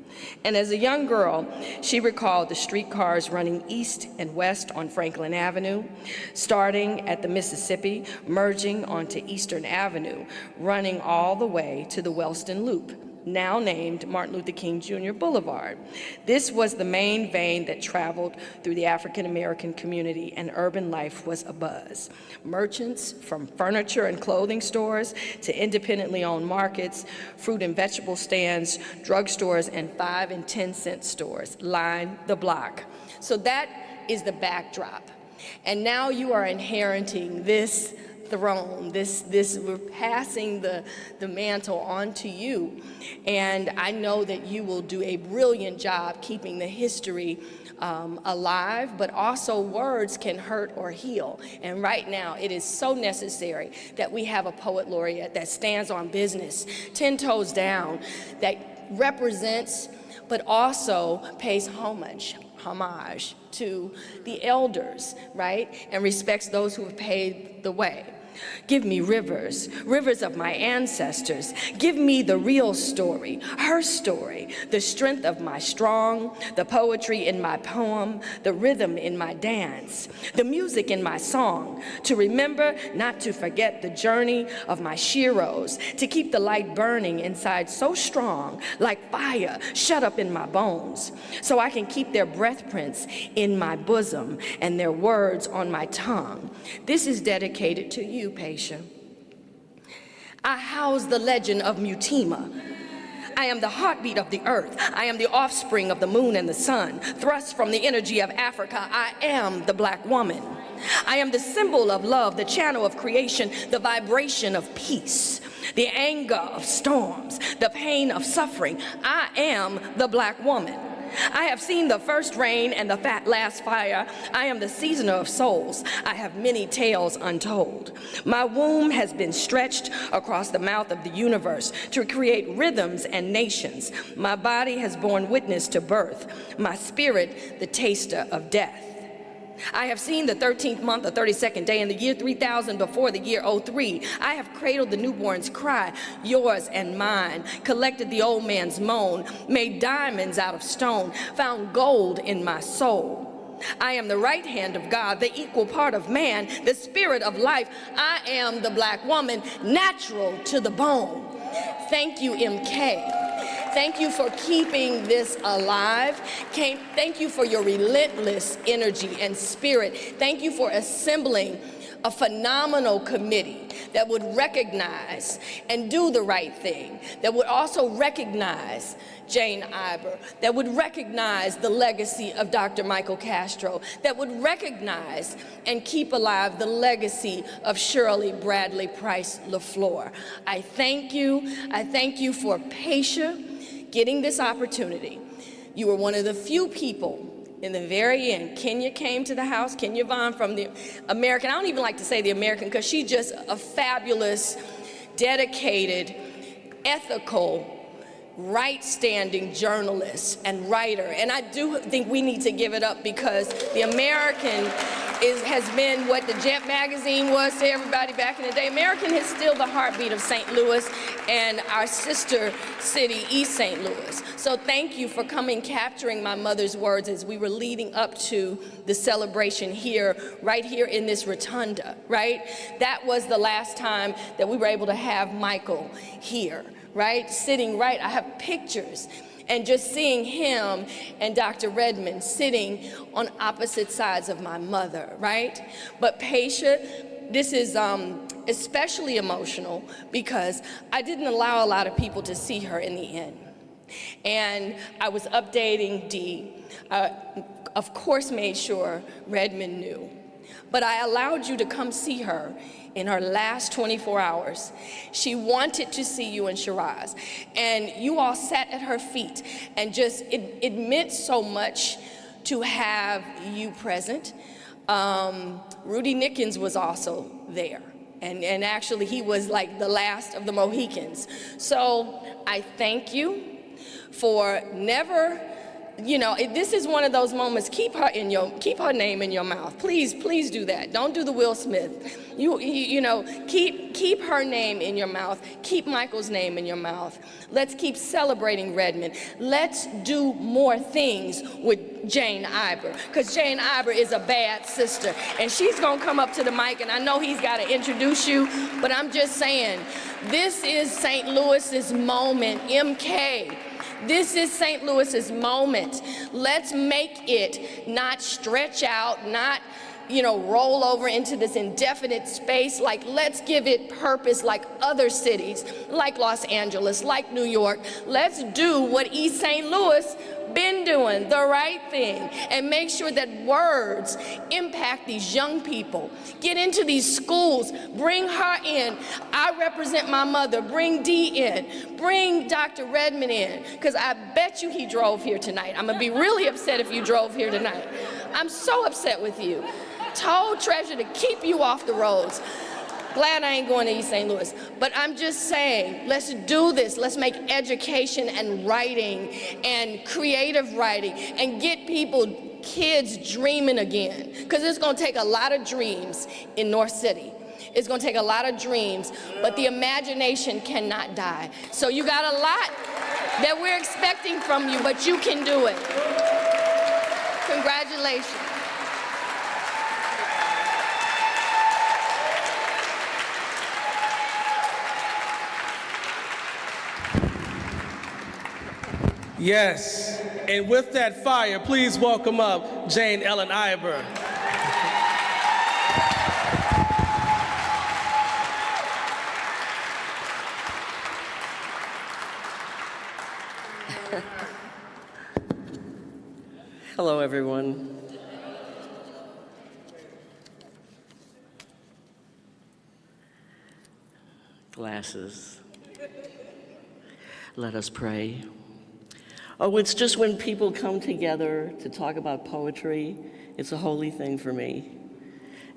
And as a young girl, she recalled the streetcars running east and west on Franklin Avenue, starting at the Mississippi, merging onto Eastern Avenue, running all the way to the Wellston Loop, now named Martin Luther King Jr. Boulevard. This was the main vein that traveled through the African American community, and urban life was abuzz. Merchants, from furniture and clothing stores to independently owned markets, fruit and vegetable stands, drugstores, and 5 and 10 cent stores lined the block. So that is the backdrop. And now you are inheriting this throne, we're passing the mantle on to you. And I know that you will do a brilliant job keeping the history alive, but also words can hurt or heal. And right now, it is so necessary that we have a poet laureate that stands on business, 10 toes down, that represents, but also pays homage to the elders, right? And respects those who have paved the way. Give me rivers, rivers of my ancestors. Give me the real story, her story, the strength of my strong, the poetry in my poem, the rhythm in my dance, the music in my song, to remember not to forget the journey of my sheroes, to keep the light burning inside so strong, like fire shut up in my bones, so I can keep their breath prints in my bosom and their words on my tongue. This is dedicated to you, Paisha. I house the legend of Mutima. I am the heartbeat of the earth. I am the offspring of the moon and the sun. Thrust from the energy of Africa, I am the black woman. I am the symbol of love, the channel of creation, the vibration of peace, the anger of storms, the pain of suffering. I am the black woman. I have seen the first rain and the last fire. I am the seasoner of souls. I have many tales untold. My womb has been stretched across the mouth of the universe to create rhythms and nations. My body has borne witness to birth. My spirit, the taster of death. I have seen the 13th month, the 32nd day, in the year 3000 before the year 03. I have cradled the newborn's cry, yours and mine, collected the old man's moan, made diamonds out of stone, found gold in my soul. I am the right hand of God, the equal part of man, the spirit of life. I am the black woman, natural to the bone. Thank you, MK. Thank you for keeping this alive. Thank you for your relentless energy and spirit. Thank you for assembling a phenomenal committee that would recognize and do the right thing, that would also recognize Jane Iber, that would recognize the legacy of Dr. Michael Castro, that would recognize and keep alive the legacy of Shirley Bradley Price LaFleur. I thank you for Paisha getting this opportunity. You were one of the few people in the very end. Kenya came to the house, Kenya Vaughn from the American, I don't even like to say the American because she's just a fabulous, dedicated, ethical, right-standing journalist and writer. And I do think we need to give it up because the American has been what the Jet magazine was to everybody back in the day. American is still the heartbeat of St. Louis and our sister city, East St. Louis. So thank you for coming, capturing my mother's words as we were leading up to the celebration here, right here in this rotunda, right? That was the last time that we were able to have Michael here, right? Sitting right, I have pictures. And just seeing him and Dr. Redmond sitting on opposite sides of my mother, right? But Paisha, this is especially emotional because I didn't allow a lot of people to see her in the end. And I was updating Dee, of course made sure Redmond knew. But I allowed you to come see her in her last 24 hours. She wanted to see you and Shiraz. And you all sat at her feet and just, it meant so much to have you present. Rudy Nickens was also there. And actually he was like the last of the Mohicans. So I thank you for never, you know, this is one of those moments, keep her name in your mouth. Please, please do that. Don't do the Will Smith. You know, keep her name in your mouth. Keep Michael's name in your mouth. Let's keep celebrating Redmond. Let's do more things with Jane Iber, because Jane Iber is a bad sister, and she's gonna come up to the mic, and I know he's gotta introduce you, but I'm just saying, this is St. Louis's moment, MK. This is St. Louis's moment. Let's make it not stretch out, not, you know, roll over into this indefinite space. Like, let's give it purpose like other cities, like Los Angeles, like New York. Let's do what East St. Louis been doing, the right thing, and make sure that words impact these young people. Get into these schools, bring her in. I represent my mother, bring Dee in, bring Dr. Redmond in, because I bet you he drove here tonight. I'm gonna be really upset if you drove here tonight. I'm so upset with you. Told Treasure to keep you off the roads. Glad I ain't going to East St. Louis. But I'm just saying, let's do this. Let's make education and writing and creative writing and get kids dreaming again. Because it's going to take a lot of dreams in North City. It's going to take a lot of dreams, but the imagination cannot die. So you got a lot that we're expecting from you, but you can do it. Congratulations. Yes, and with that fire, please welcome up Jane Ellen Iber. Hello, everyone. Glasses. Let us pray. Oh, it's just when people come together to talk about poetry, it's a holy thing for me,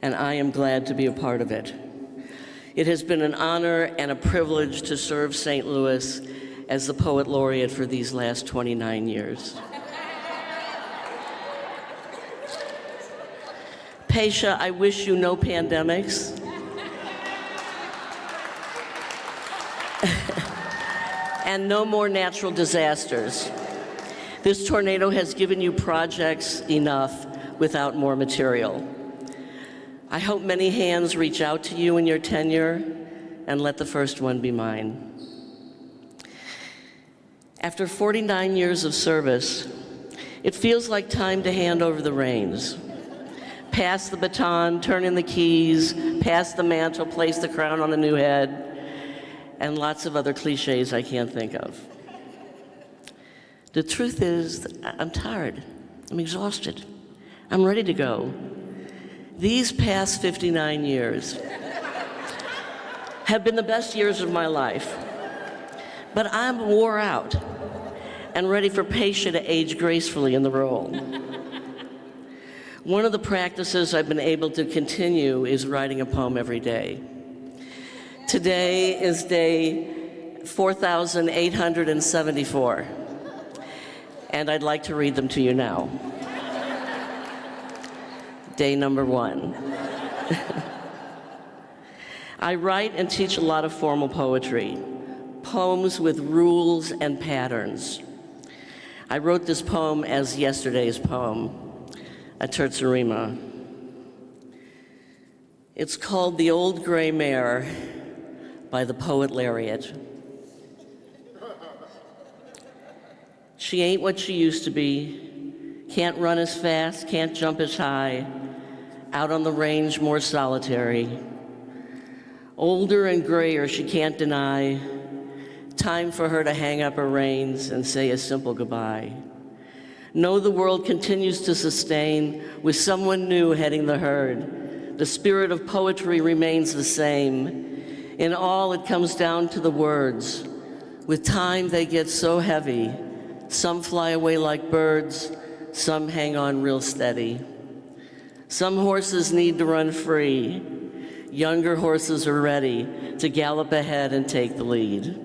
and I am glad to be a part of it. It has been an honor and a privilege to serve St. Louis as the Poet Laureate for these last 29 years. Paisha, I wish you no pandemics. And no more natural disasters. This tornado has given you projects enough without more material. I hope many hands reach out to you in your tenure, and let the first one be mine. After 49 years of service, it feels like time to hand over the reins. Pass the baton, turn in the keys, pass the mantle, place the crown on the new head, and lots of other cliches I can't think of. The truth is, I'm tired. I'm exhausted. I'm ready to go. These past 59 years have been the best years of my life, but I'm wore out and ready for Paisha to age gracefully in the role. One of the practices I've been able to continue is writing a poem every day. Today is day 4,874, and I'd like to read them to you now. day number 1. I write and teach a lot of formal poetry, poems with rules and patterns. I wrote this poem as yesterday's poem, a terza rima. It's called The Old Gray Mare by the poet Laureate. She ain't what she used to be, can't run as fast, can't jump as high, out on the range more solitary. Older and grayer, she can't deny, time for her to hang up her reins and say a simple goodbye. Know the world continues to sustain with someone new heading the herd. The spirit of poetry remains the same. In all, it comes down to the words. With time, they get so heavy. Some fly away like birds, some hang on real steady. Some horses need to run free. Younger horses are ready to gallop ahead and take the lead.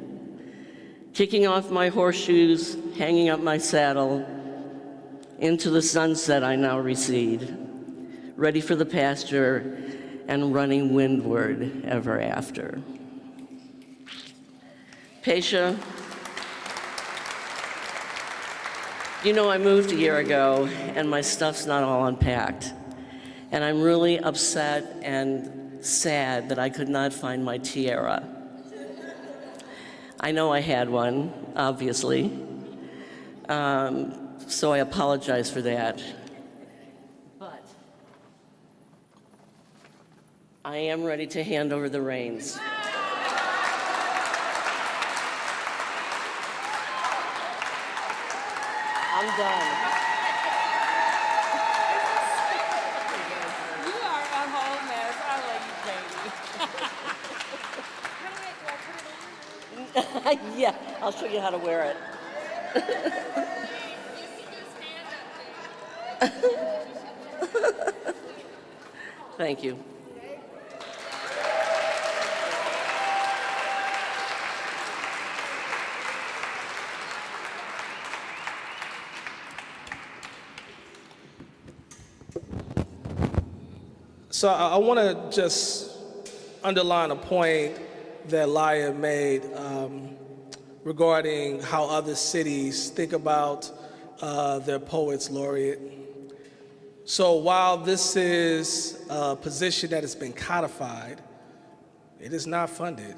Kicking off my horseshoes, hanging up my saddle, into the sunset I now recede, ready for the pasture and running windward ever after. Paisha, you know, I moved a year ago and my stuff's not all unpacked. And I'm really upset and sad that I could not find my tiara. I know I had one, obviously. So I apologize for that. But I am ready to hand over the reins. I'm done. You are a whole mess. I love you, baby. Yeah, I'll show you how to wear it. Thank you. So I want to just underline a point that Laureate made regarding how other cities think about their poets laureate. So while this is a position that has been codified, it is not funded.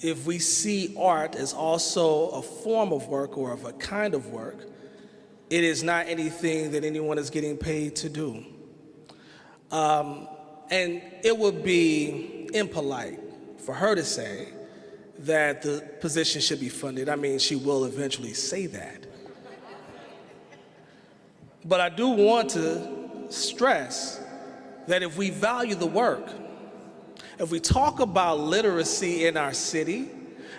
If we see art as also a form of work or of a kind of work, it is not anything that anyone is getting paid to do. And it would be impolite for her to say that the position should be funded. I mean, she will eventually say that. But I do want to stress that if we value the work, if we talk about literacy in our city,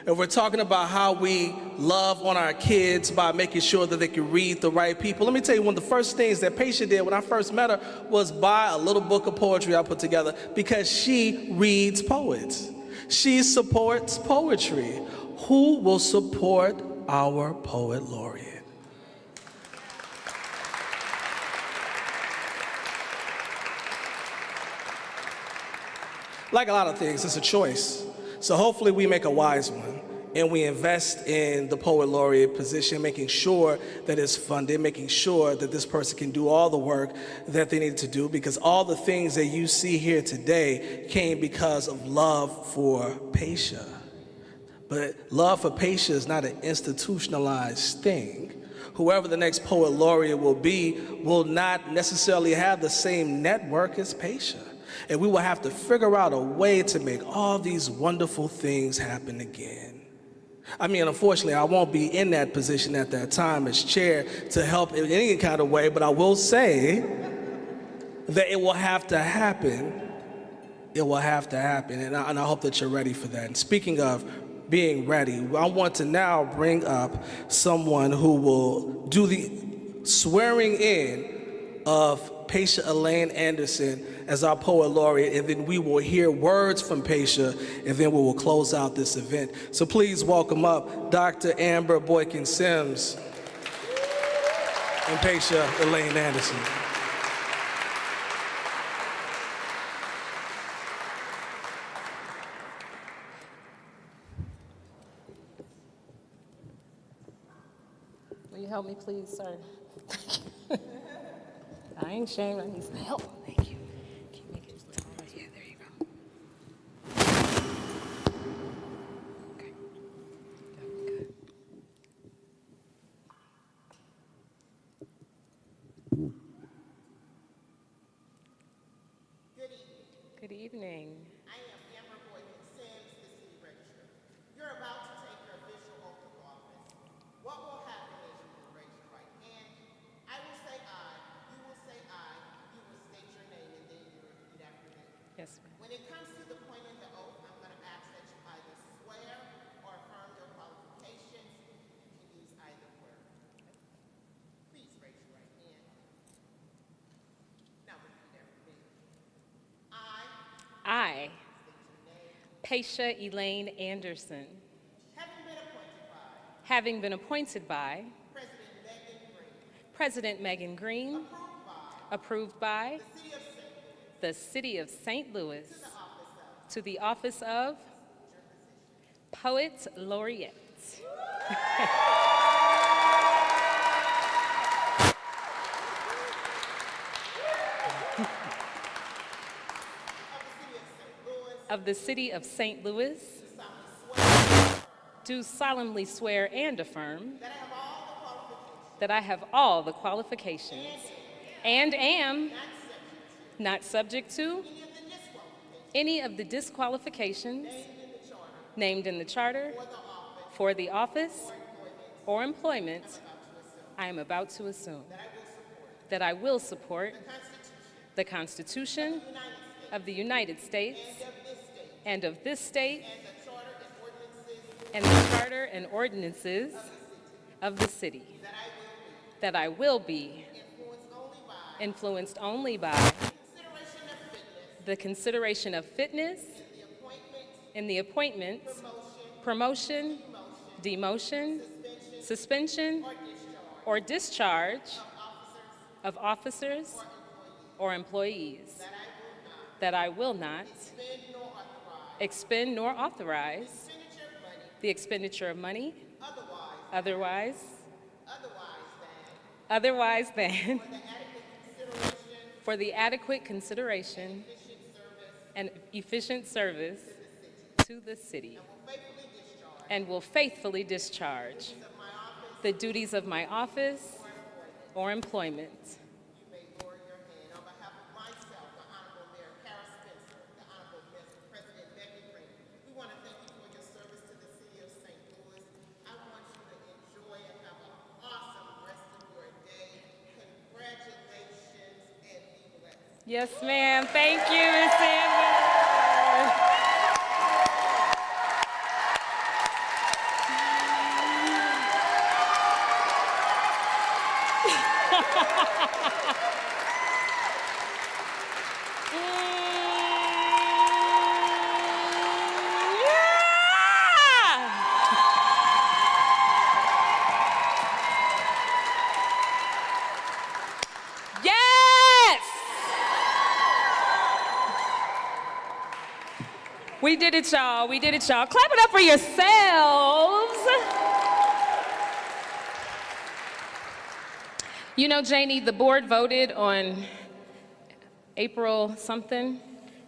if we're talking about how we love on our kids by making sure that they can read the right people, let me tell you, one of the first things that Paisha did when I first met her was buy a little book of poetry I put together because she reads poets. She supports poetry. Who will support our poet laureate? Like a lot of things, it's a choice. So hopefully we make a wise one and we invest in the poet laureate position, making sure that it's funded, making sure that this person can do all the work that they need to do, because all the things that you see here today came because of love for Paisha. But love for Paisha is not an institutionalized thing. Whoever the next poet laureate will be will not necessarily have the same network as Paisha. And we will have to figure out a way to make all these wonderful things happen again. I mean, unfortunately, I won't be in that position at that time as chair to help in any kind of way, but I will say that it will have to happen. It will have to happen, and I hope that you're ready for that. And speaking of being ready, I want to now bring up someone who will do the swearing in of Paisha Elaine Anderson as our poet laureate, and then we will hear words from Paisha, and then we will close out this event. So please welcome up Dr. Amber Boykin Sims and Paisha Elaine Anderson. help me, please, sir? I ain't ashamed. I need some help. Thank you. Can you make it just taller? Yeah, there you go. Okay. Good. Good evening. I am Amber Boykin Sims, the city registrar. You're about to take your official oath of office. What will happen is you will raise your right hand. I will say aye. You will say aye. You will state your name and then you repeat after me. Yes, ma'am. When it comes to the point in the oath, I'm going to ask that you either swear or affirm your qualifications. You can use either word. Please raise your right hand. Now repeat after me. I, Paisha Elaine Anderson, Having been appointed by President Megan Green, approved by the City of St. Louis, to the office of Poet Laureate. Of the City of St. Louis, do solemnly swear and affirm that I have all the qualifications and am not subject to any of the disqualifications named in the charter for the office or employment I am about to assume, that I will support the Constitution of the United States and of this state, and the charter and ordinances of the city, that I will be influenced only by the consideration of fitness in the appointment, promotion, demotion, suspension, or discharge of officers or employees, that I will not expend nor authorize the expenditure of money otherwise than for the adequate consideration and efficient service to the city, and will faithfully discharge the duties of my office or employment. You may lower your hand. On behalf of myself, the Honorable Mayor Kara Spencer, the Honorable President Megan Green, we want to thank you for your service to the city of St. Louis. I want you to enjoy and have an awesome rest of your day. Congratulations and be blessed. Yes, ma'am. Thank you, Ms. Amber. Yes! We did it, y'all. We did it, y'all. Clap it up for yourselves. You know, Janie, the board voted on April something.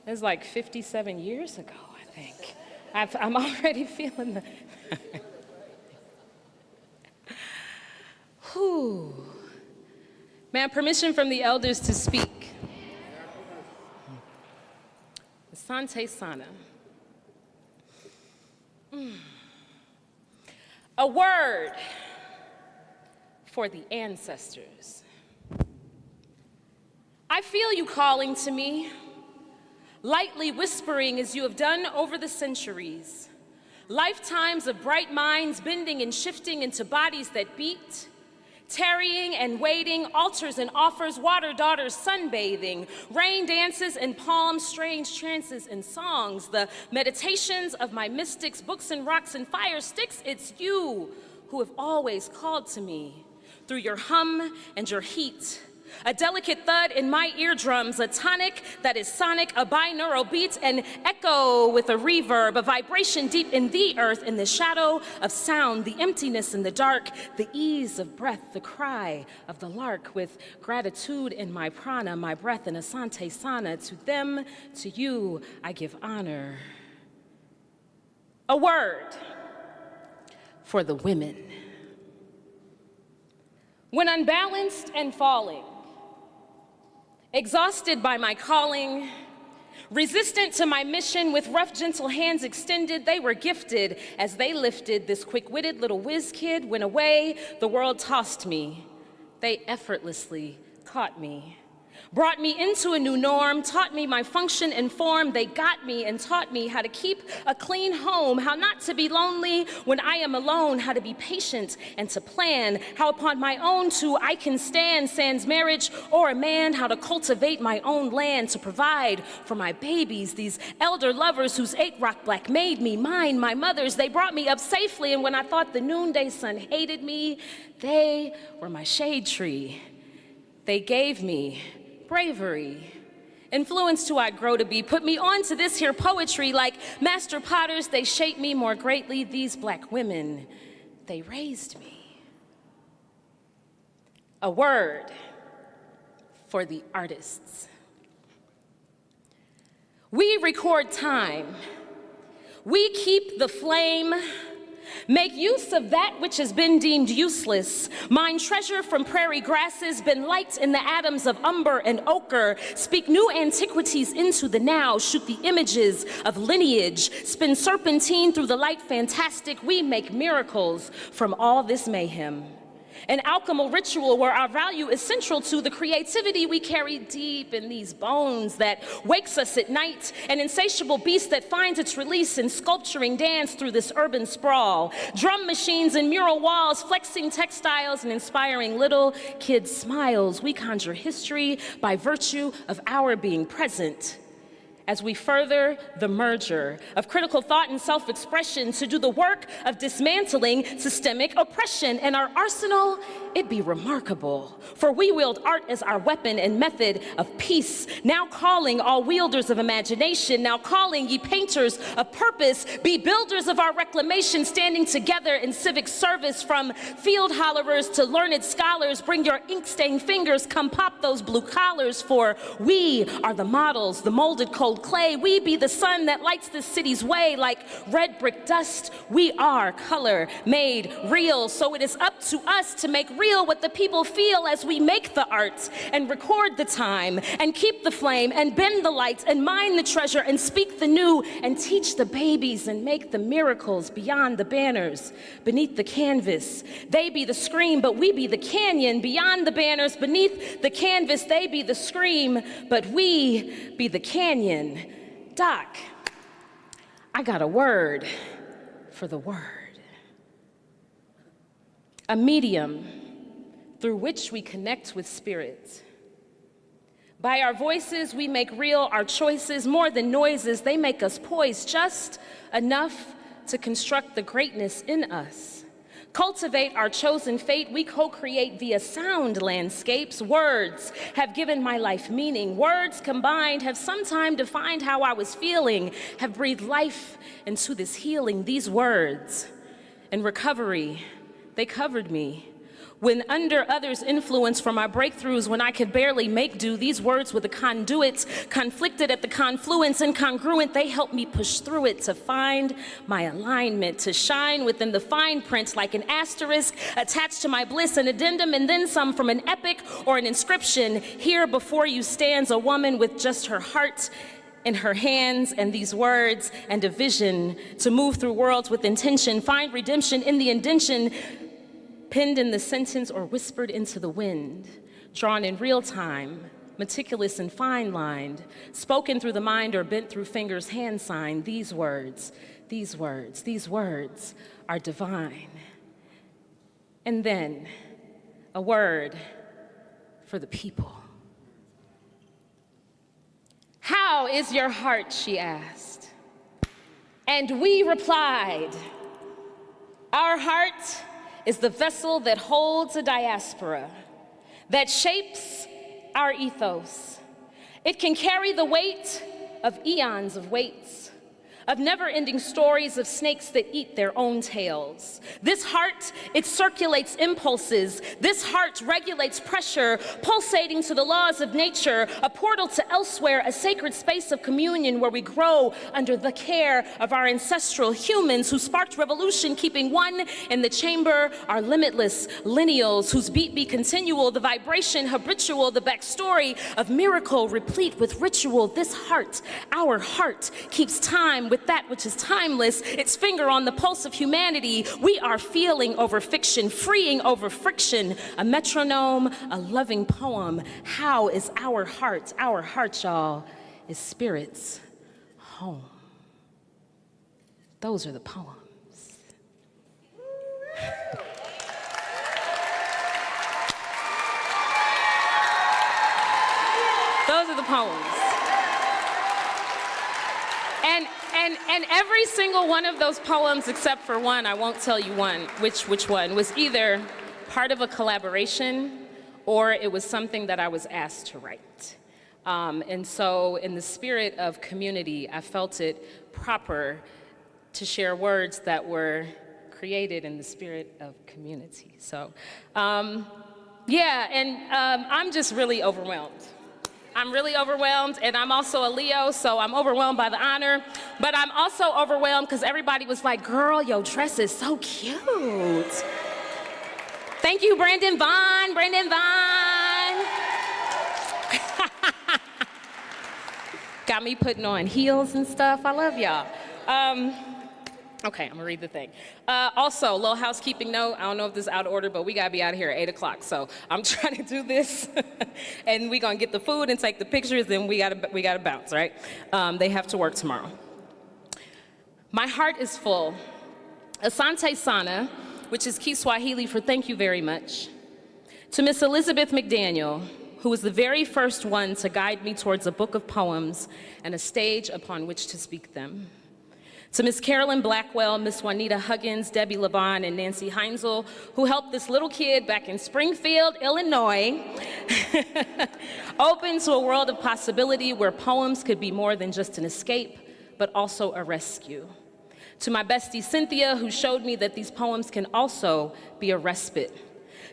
It was like 57 years ago, I think. I'm already feeling the... Whew. Ma'am, permission from the elders to speak. Asante Sana. A word for the ancestors. I feel you calling to me, lightly whispering as you have done over the centuries. Lifetimes of bright minds bending and shifting into bodies that beat, tarrying and waiting, altars and offers, water daughters sunbathing, rain dances and palms, strange trances and songs, the meditations of my mystics, books and rocks and fire sticks. It's you who have always called to me through your hum and your heat, A delicate thud in my eardrums, a tonic that is sonic, a binaural beat, an echo with a reverb, a vibration deep in the earth, in the shadow of sound, the emptiness in the dark, the ease of breath, the cry of the lark, with gratitude in my prana, my breath, and asante sana. To them, to you, I give honor. A word for the women. When unbalanced and falling, exhausted by my calling, resistant to my mission, with rough, gentle hands extended, they were gifted as they lifted this quick-witted little whiz kid. When away the world tossed me, they effortlessly caught me, brought me into a new norm, taught me my function and form. They got me and taught me how to keep a clean home, how not to be lonely when I am alone, how to be patient and to plan, how upon my own too I can stand, sans marriage or a man, how to cultivate my own land, to provide for my babies, these elder lovers whose 8 rock black made me mine, my mothers. They brought me up safely, and when I thought the noonday sun hated me, they were my shade tree. They gave me bravery, influenced who I grow to be, put me on to this here poetry. Like master potters, they shaped me more greatly. These black women, they raised me. A word for the artists. We record time. We keep the flame. Make use of that which has been deemed useless. Mine treasure from prairie grasses, been light in the atoms of umber and ochre. Speak new antiquities into the now. Shoot the images of lineage. Spin serpentine through the light fantastic. We make miracles from all this mayhem. An alchemical ritual where our value is central to the creativity we carry deep in these bones that wakes us at night, an insatiable beast that finds its release in sculpturing dance through this urban sprawl. Drum machines and mural walls, flexing textiles and inspiring little kids' smiles. We conjure history by virtue of our being present. As we further the merger of critical thought and self-expression to do the work of dismantling systemic oppression. And our arsenal, it be remarkable, for we wield art as our weapon and method of peace, now calling all wielders of imagination, now calling ye painters of purpose, be builders of our reclamation, standing together in civic service, from field hollerers to learned scholars. Bring your ink-stained fingers, come pop those blue collars, for we are the models, the molded cold clay. We be the sun that lights this city's way like red brick dust. We are color made real, so it is up to us to make real what the people feel as we make the art and record the time and keep the flame and bend the light and mine the treasure and speak the new and teach the babies and make the miracles beyond the banners, beneath the canvas. They be the scream, but we be the canyon. Beyond the banners, beneath the canvas, they be the scream, but we be the canyon. Doc, I got a word for the word. A medium through which we connect with spirit. By our voices, we make real our choices. More than noises, they make us poised just enough to construct the greatness in us. Cultivate our chosen fate, we co-create via sound landscapes. Words have given my life meaning. Words combined have sometime defined how I was feeling, have breathed life into this healing. These words in recovery, they covered me. When under others' influence for my breakthroughs, when I could barely make do, these words were the conduits, conflicted at the confluence, incongruent. They helped me push through it to find my alignment, to shine within the fine print like an asterisk attached to my bliss, an addendum, and then some from an epic or an inscription. Here before you stands a woman with just her heart in her hands and these words and a vision to move through worlds with intention, find redemption in the indention, penned in the sentence or whispered into the wind, drawn in real time, meticulous and fine-lined, spoken through the mind or bent through fingers, hand signed. These words are divine. And then a word for the people. How is your heart, she asked. And we replied, our heart is the vessel that holds a diaspora, that shapes our ethos. It can carry the weight of eons of weights, of never-ending stories of snakes that eat their own tails. This heart, it circulates impulses. This heart regulates pressure, pulsating to the laws of nature, a portal to elsewhere, a sacred space of communion where we grow under the care of our ancestral humans who sparked revolution, keeping one in the chamber, our limitless lineals whose beat be continual, the vibration habitual, the backstory of miracle replete with ritual. This heart, our heart, keeps time with that which is timeless, its finger on the pulse of humanity. We are feeling over fiction, freeing over friction, a metronome, a loving poem. How is our heart? Our heart, y'all, is spirit's home. Those are the poems. Those are the poems. And every single one of those poems, except for one, I won't tell you which one, was either part of a collaboration or it was something that I was asked to write. And so in the spirit of community, I felt it proper to share words that were created in the spirit of community. So, I'm just really overwhelmed. I'm really overwhelmed, and I'm also a Leo, so I'm overwhelmed by the honor, but I'm also overwhelmed because everybody was like, girl, your dress is so cute. Thank you, Brandon Vaughn. Got me putting on heels and stuff. I love y'all. Okay, I'm gonna read the thing. Also, little housekeeping note, I don't know if this is out of order, but we gotta be out of here at 8 o'clock. So I'm trying to do this, and we gonna get the food and take the pictures, then we gotta bounce, right? They have to work tomorrow. My heart is full. Asante Sana, which is Kiswahili for thank you very much. To Miss Elizabeth McDaniel, who was the very first one to guide me towards a book of poems and a stage upon which to speak them. To Miss Carolyn Blackwell, Miss Juanita Huggins, Debbie Laban, and Nancy Heinzel, who helped this little kid back in Springfield, Illinois, open to a world of possibility where poems could be more than just an escape, but also a rescue. To my bestie Cynthia, who showed me that these poems can also be a respite.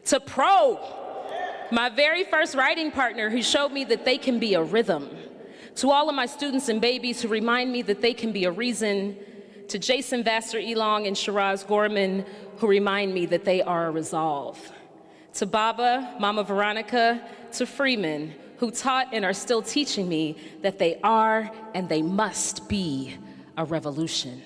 To Pro, my very first writing partner, who showed me that they can be a rhythm. To all of my students and babies who remind me that they can be a reason. To Jason Vassar Elong and Shiraz Gorman, who remind me that they are a resolve. To Baba, Mama Veronica, to Freeman, who taught and are still teaching me that they are and they must be a revolution.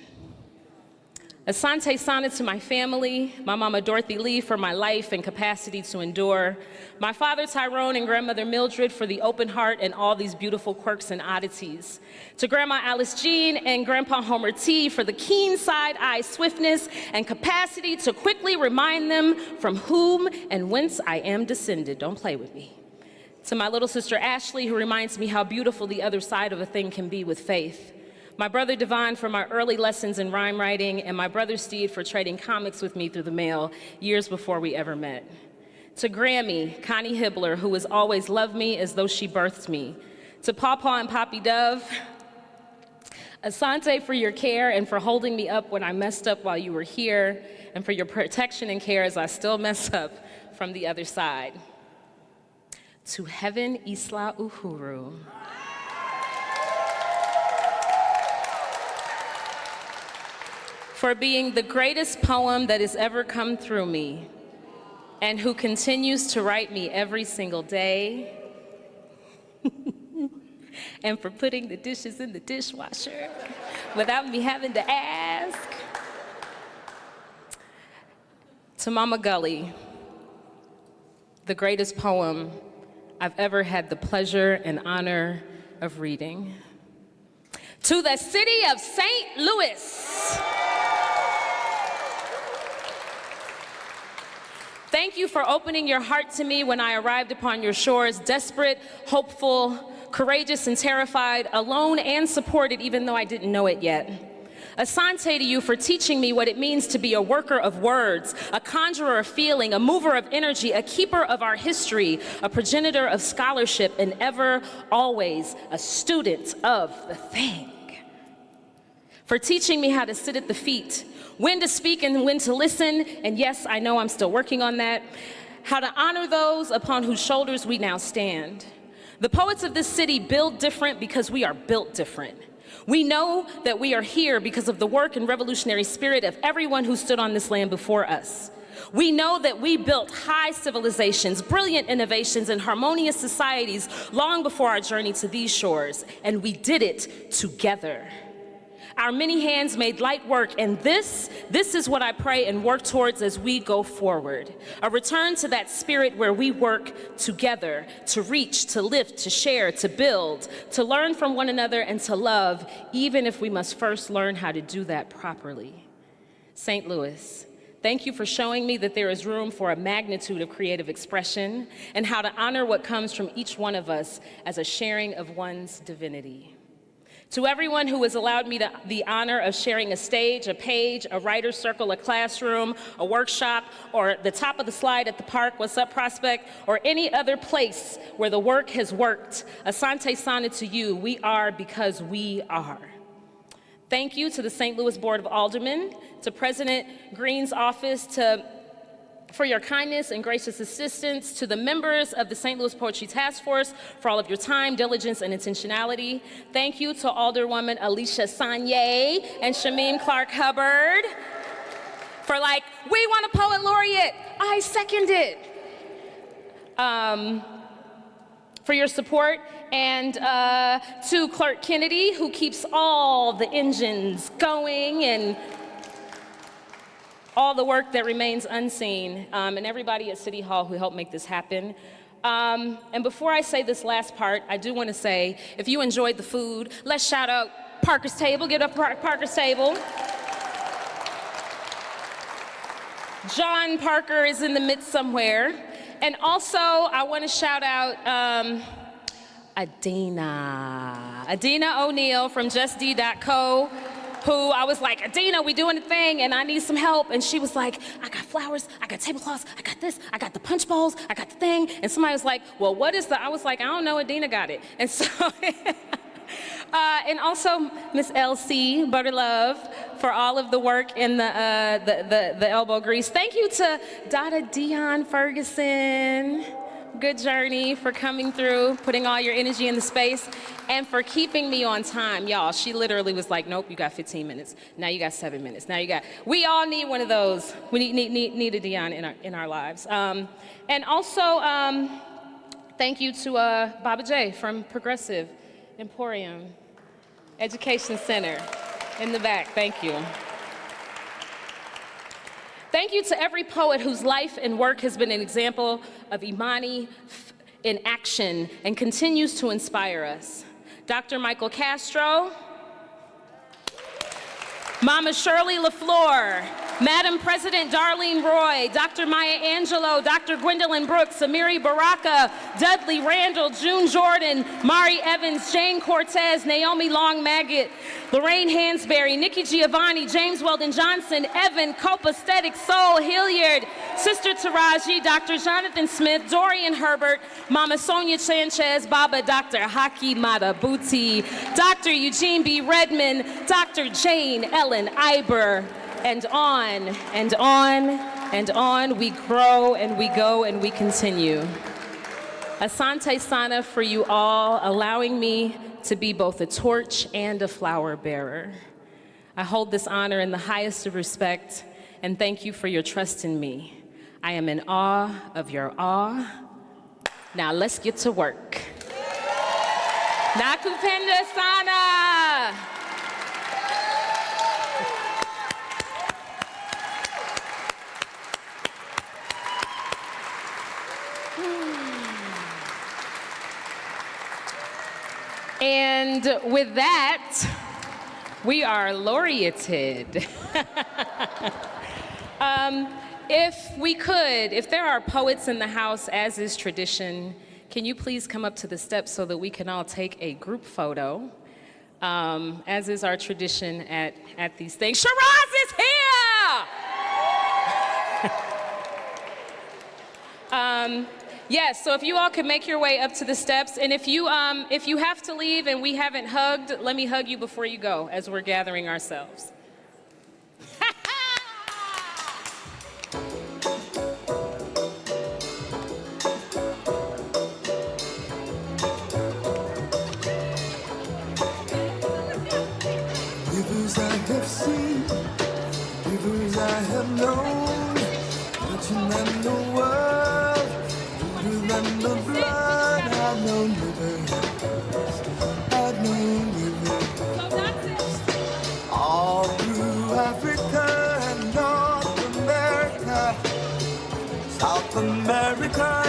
Asante Sana to my family, my mama Dorothy Lee for my life and capacity to endure, my father Tyrone and grandmother Mildred for the open heart and all these beautiful quirks and oddities, to Grandma Alice Jean and Grandpa Homer T for the keen side-eye swiftness and capacity to quickly remind them from whom and whence I am descended. Don't play with me. To my little sister Ashley, who reminds me how beautiful the other side of a thing can be with faith. My brother Devon for my early lessons in rhyme writing, and my brother Steve for trading comics with me through the mail years before we ever met. To Grammy, Connie Hibbler, who has always loved me as though she birthed me. To Pawpaw and Poppy Dove, Asante for your care and for holding me up when I messed up while you were here, and for your protection and care as I still mess up from the other side. To Heaven Isla Uhuru, for being the greatest poem that has ever come through me, and who continues to write me every single day, and for putting the dishes in the dishwasher without me having to ask. To Mama Gully, the greatest poem I've ever had the pleasure and honor of reading. To the city of St. Louis, thank you for opening your heart to me when I arrived upon your shores, desperate, hopeful, courageous, and terrified, alone and supported, even though I didn't know it yet. Asante to you for teaching me what it means to be a worker of words, a conjurer of feeling, a mover of energy, a keeper of our history, a progenitor of scholarship, and ever, always a student of the thing. For teaching me how to sit at the feet, when to speak and when to listen, and yes, I know I'm still working on that, how to honor those upon whose shoulders we now stand. The poets of this city build different because we are built different. We know that we are here because of the work and revolutionary spirit of everyone who stood on this land before us. We know that we built high civilizations, brilliant innovations, and harmonious societies long before our journey to these shores, and we did it together. Our many hands made light work, and this is what I pray and work towards as we go forward. A return to that spirit where we work together, to reach, to lift, to share, to build, to learn from one another, and to love, even if we must first learn how to do that properly. St. Louis, thank you for showing me that there is room for a magnitude of creative expression and how to honor what comes from each one of us as a sharing of one's divinity. To everyone who has allowed me the honor of sharing a stage, a page, a writer's circle, a classroom, a workshop, or the top of the slide at the park, what's up, Prospect, or any other place where the work has worked, Asante Sana to you, we are because we are. Thank you to the St. Louis Board of Aldermen, to President Green's office, for your kindness and gracious assistance, to the members of the St. Louis Poetry Task Force for all of your time, diligence, and intentionality. Thank you to Alderwoman Alicia Sanye and Shamim Clark Hubbard for we want a Poet Laureate. I second it. For your support, and to Clerk Kennedy, who keeps all the engines going and all the work that remains unseen, and everybody at City Hall who helped make this happen. And before I say this last part, I do want to say, if you enjoyed the food, let's shout out Parker's Table. Give it up, Parker's Table. John Parker is in the midst somewhere. And also, I want to shout out Adina O'Neill from justd.co, who I was like, Adina, we doing a thing and I need some help. And she was like, I got flowers, I got tablecloths, I got this, I got the punch bowls, I got the thing. And somebody was like, well, what is I was like, I don't know, Adina got it. And so, and also Miss L.C. Butterlove for all of the work in the elbow grease. Thank you to Dada Dion Ferguson. Good journey, for coming through, putting all your energy in the space, and for keeping me on time. Y'all, she literally was like, nope, you got 15 minutes. Now you got 7 minutes. Now you got, we all need one of those. We need a Dion in our lives. And also, thank you to Baba J from Progressive Emporium Education Center in the back. Thank you. Thank you to every poet whose life and work has been an example of Imani in action and continues to inspire us. Dr. Michael Castro, Mama Shirley LaFleur, Madam President Darlene Roy, Dr. Maya Angelou, Dr. Gwendolyn Brooks, Amiri Baraka, Dudley Randall, June Jordan, Mari Evans, Jane Cortez, Naomi Long Maggot, Lorraine Hansberry, Nikki Giovanni, James Weldon Johnson, Evan, Copacetic Soul, Hilliard, Sister Taraji, Dr. Jonathan Smith, Dorian Herbert, Mama Sonia Sanchez, Baba Dr. Haki Madabuti, Dr. Eugene B. Redmond, Dr. Jane Ellen Iber, and on and on and on we grow and we go and we continue. Asante Sana for you all, allowing me to be both a torch and a flower bearer. I hold this honor in the highest of respect, and thank you for your trust in me. I am in awe of your awe. Now let's get to work. Nakupenda Sana. And with that, we are laureated. If there are poets in the house, as is tradition, can you please come up to the steps so that we can all take a group photo? as is our tradition at these things. Shiraz is here! Yes, so if you all could make your way up to the steps, and if you have to leave and we haven't hugged, let me hug you before you go as we're gathering ourselves. Rivers I have seen, rivers I have known, richer than the world, richer than the blood. I've known rivers, I've known rivers, all through Africa and North America, South America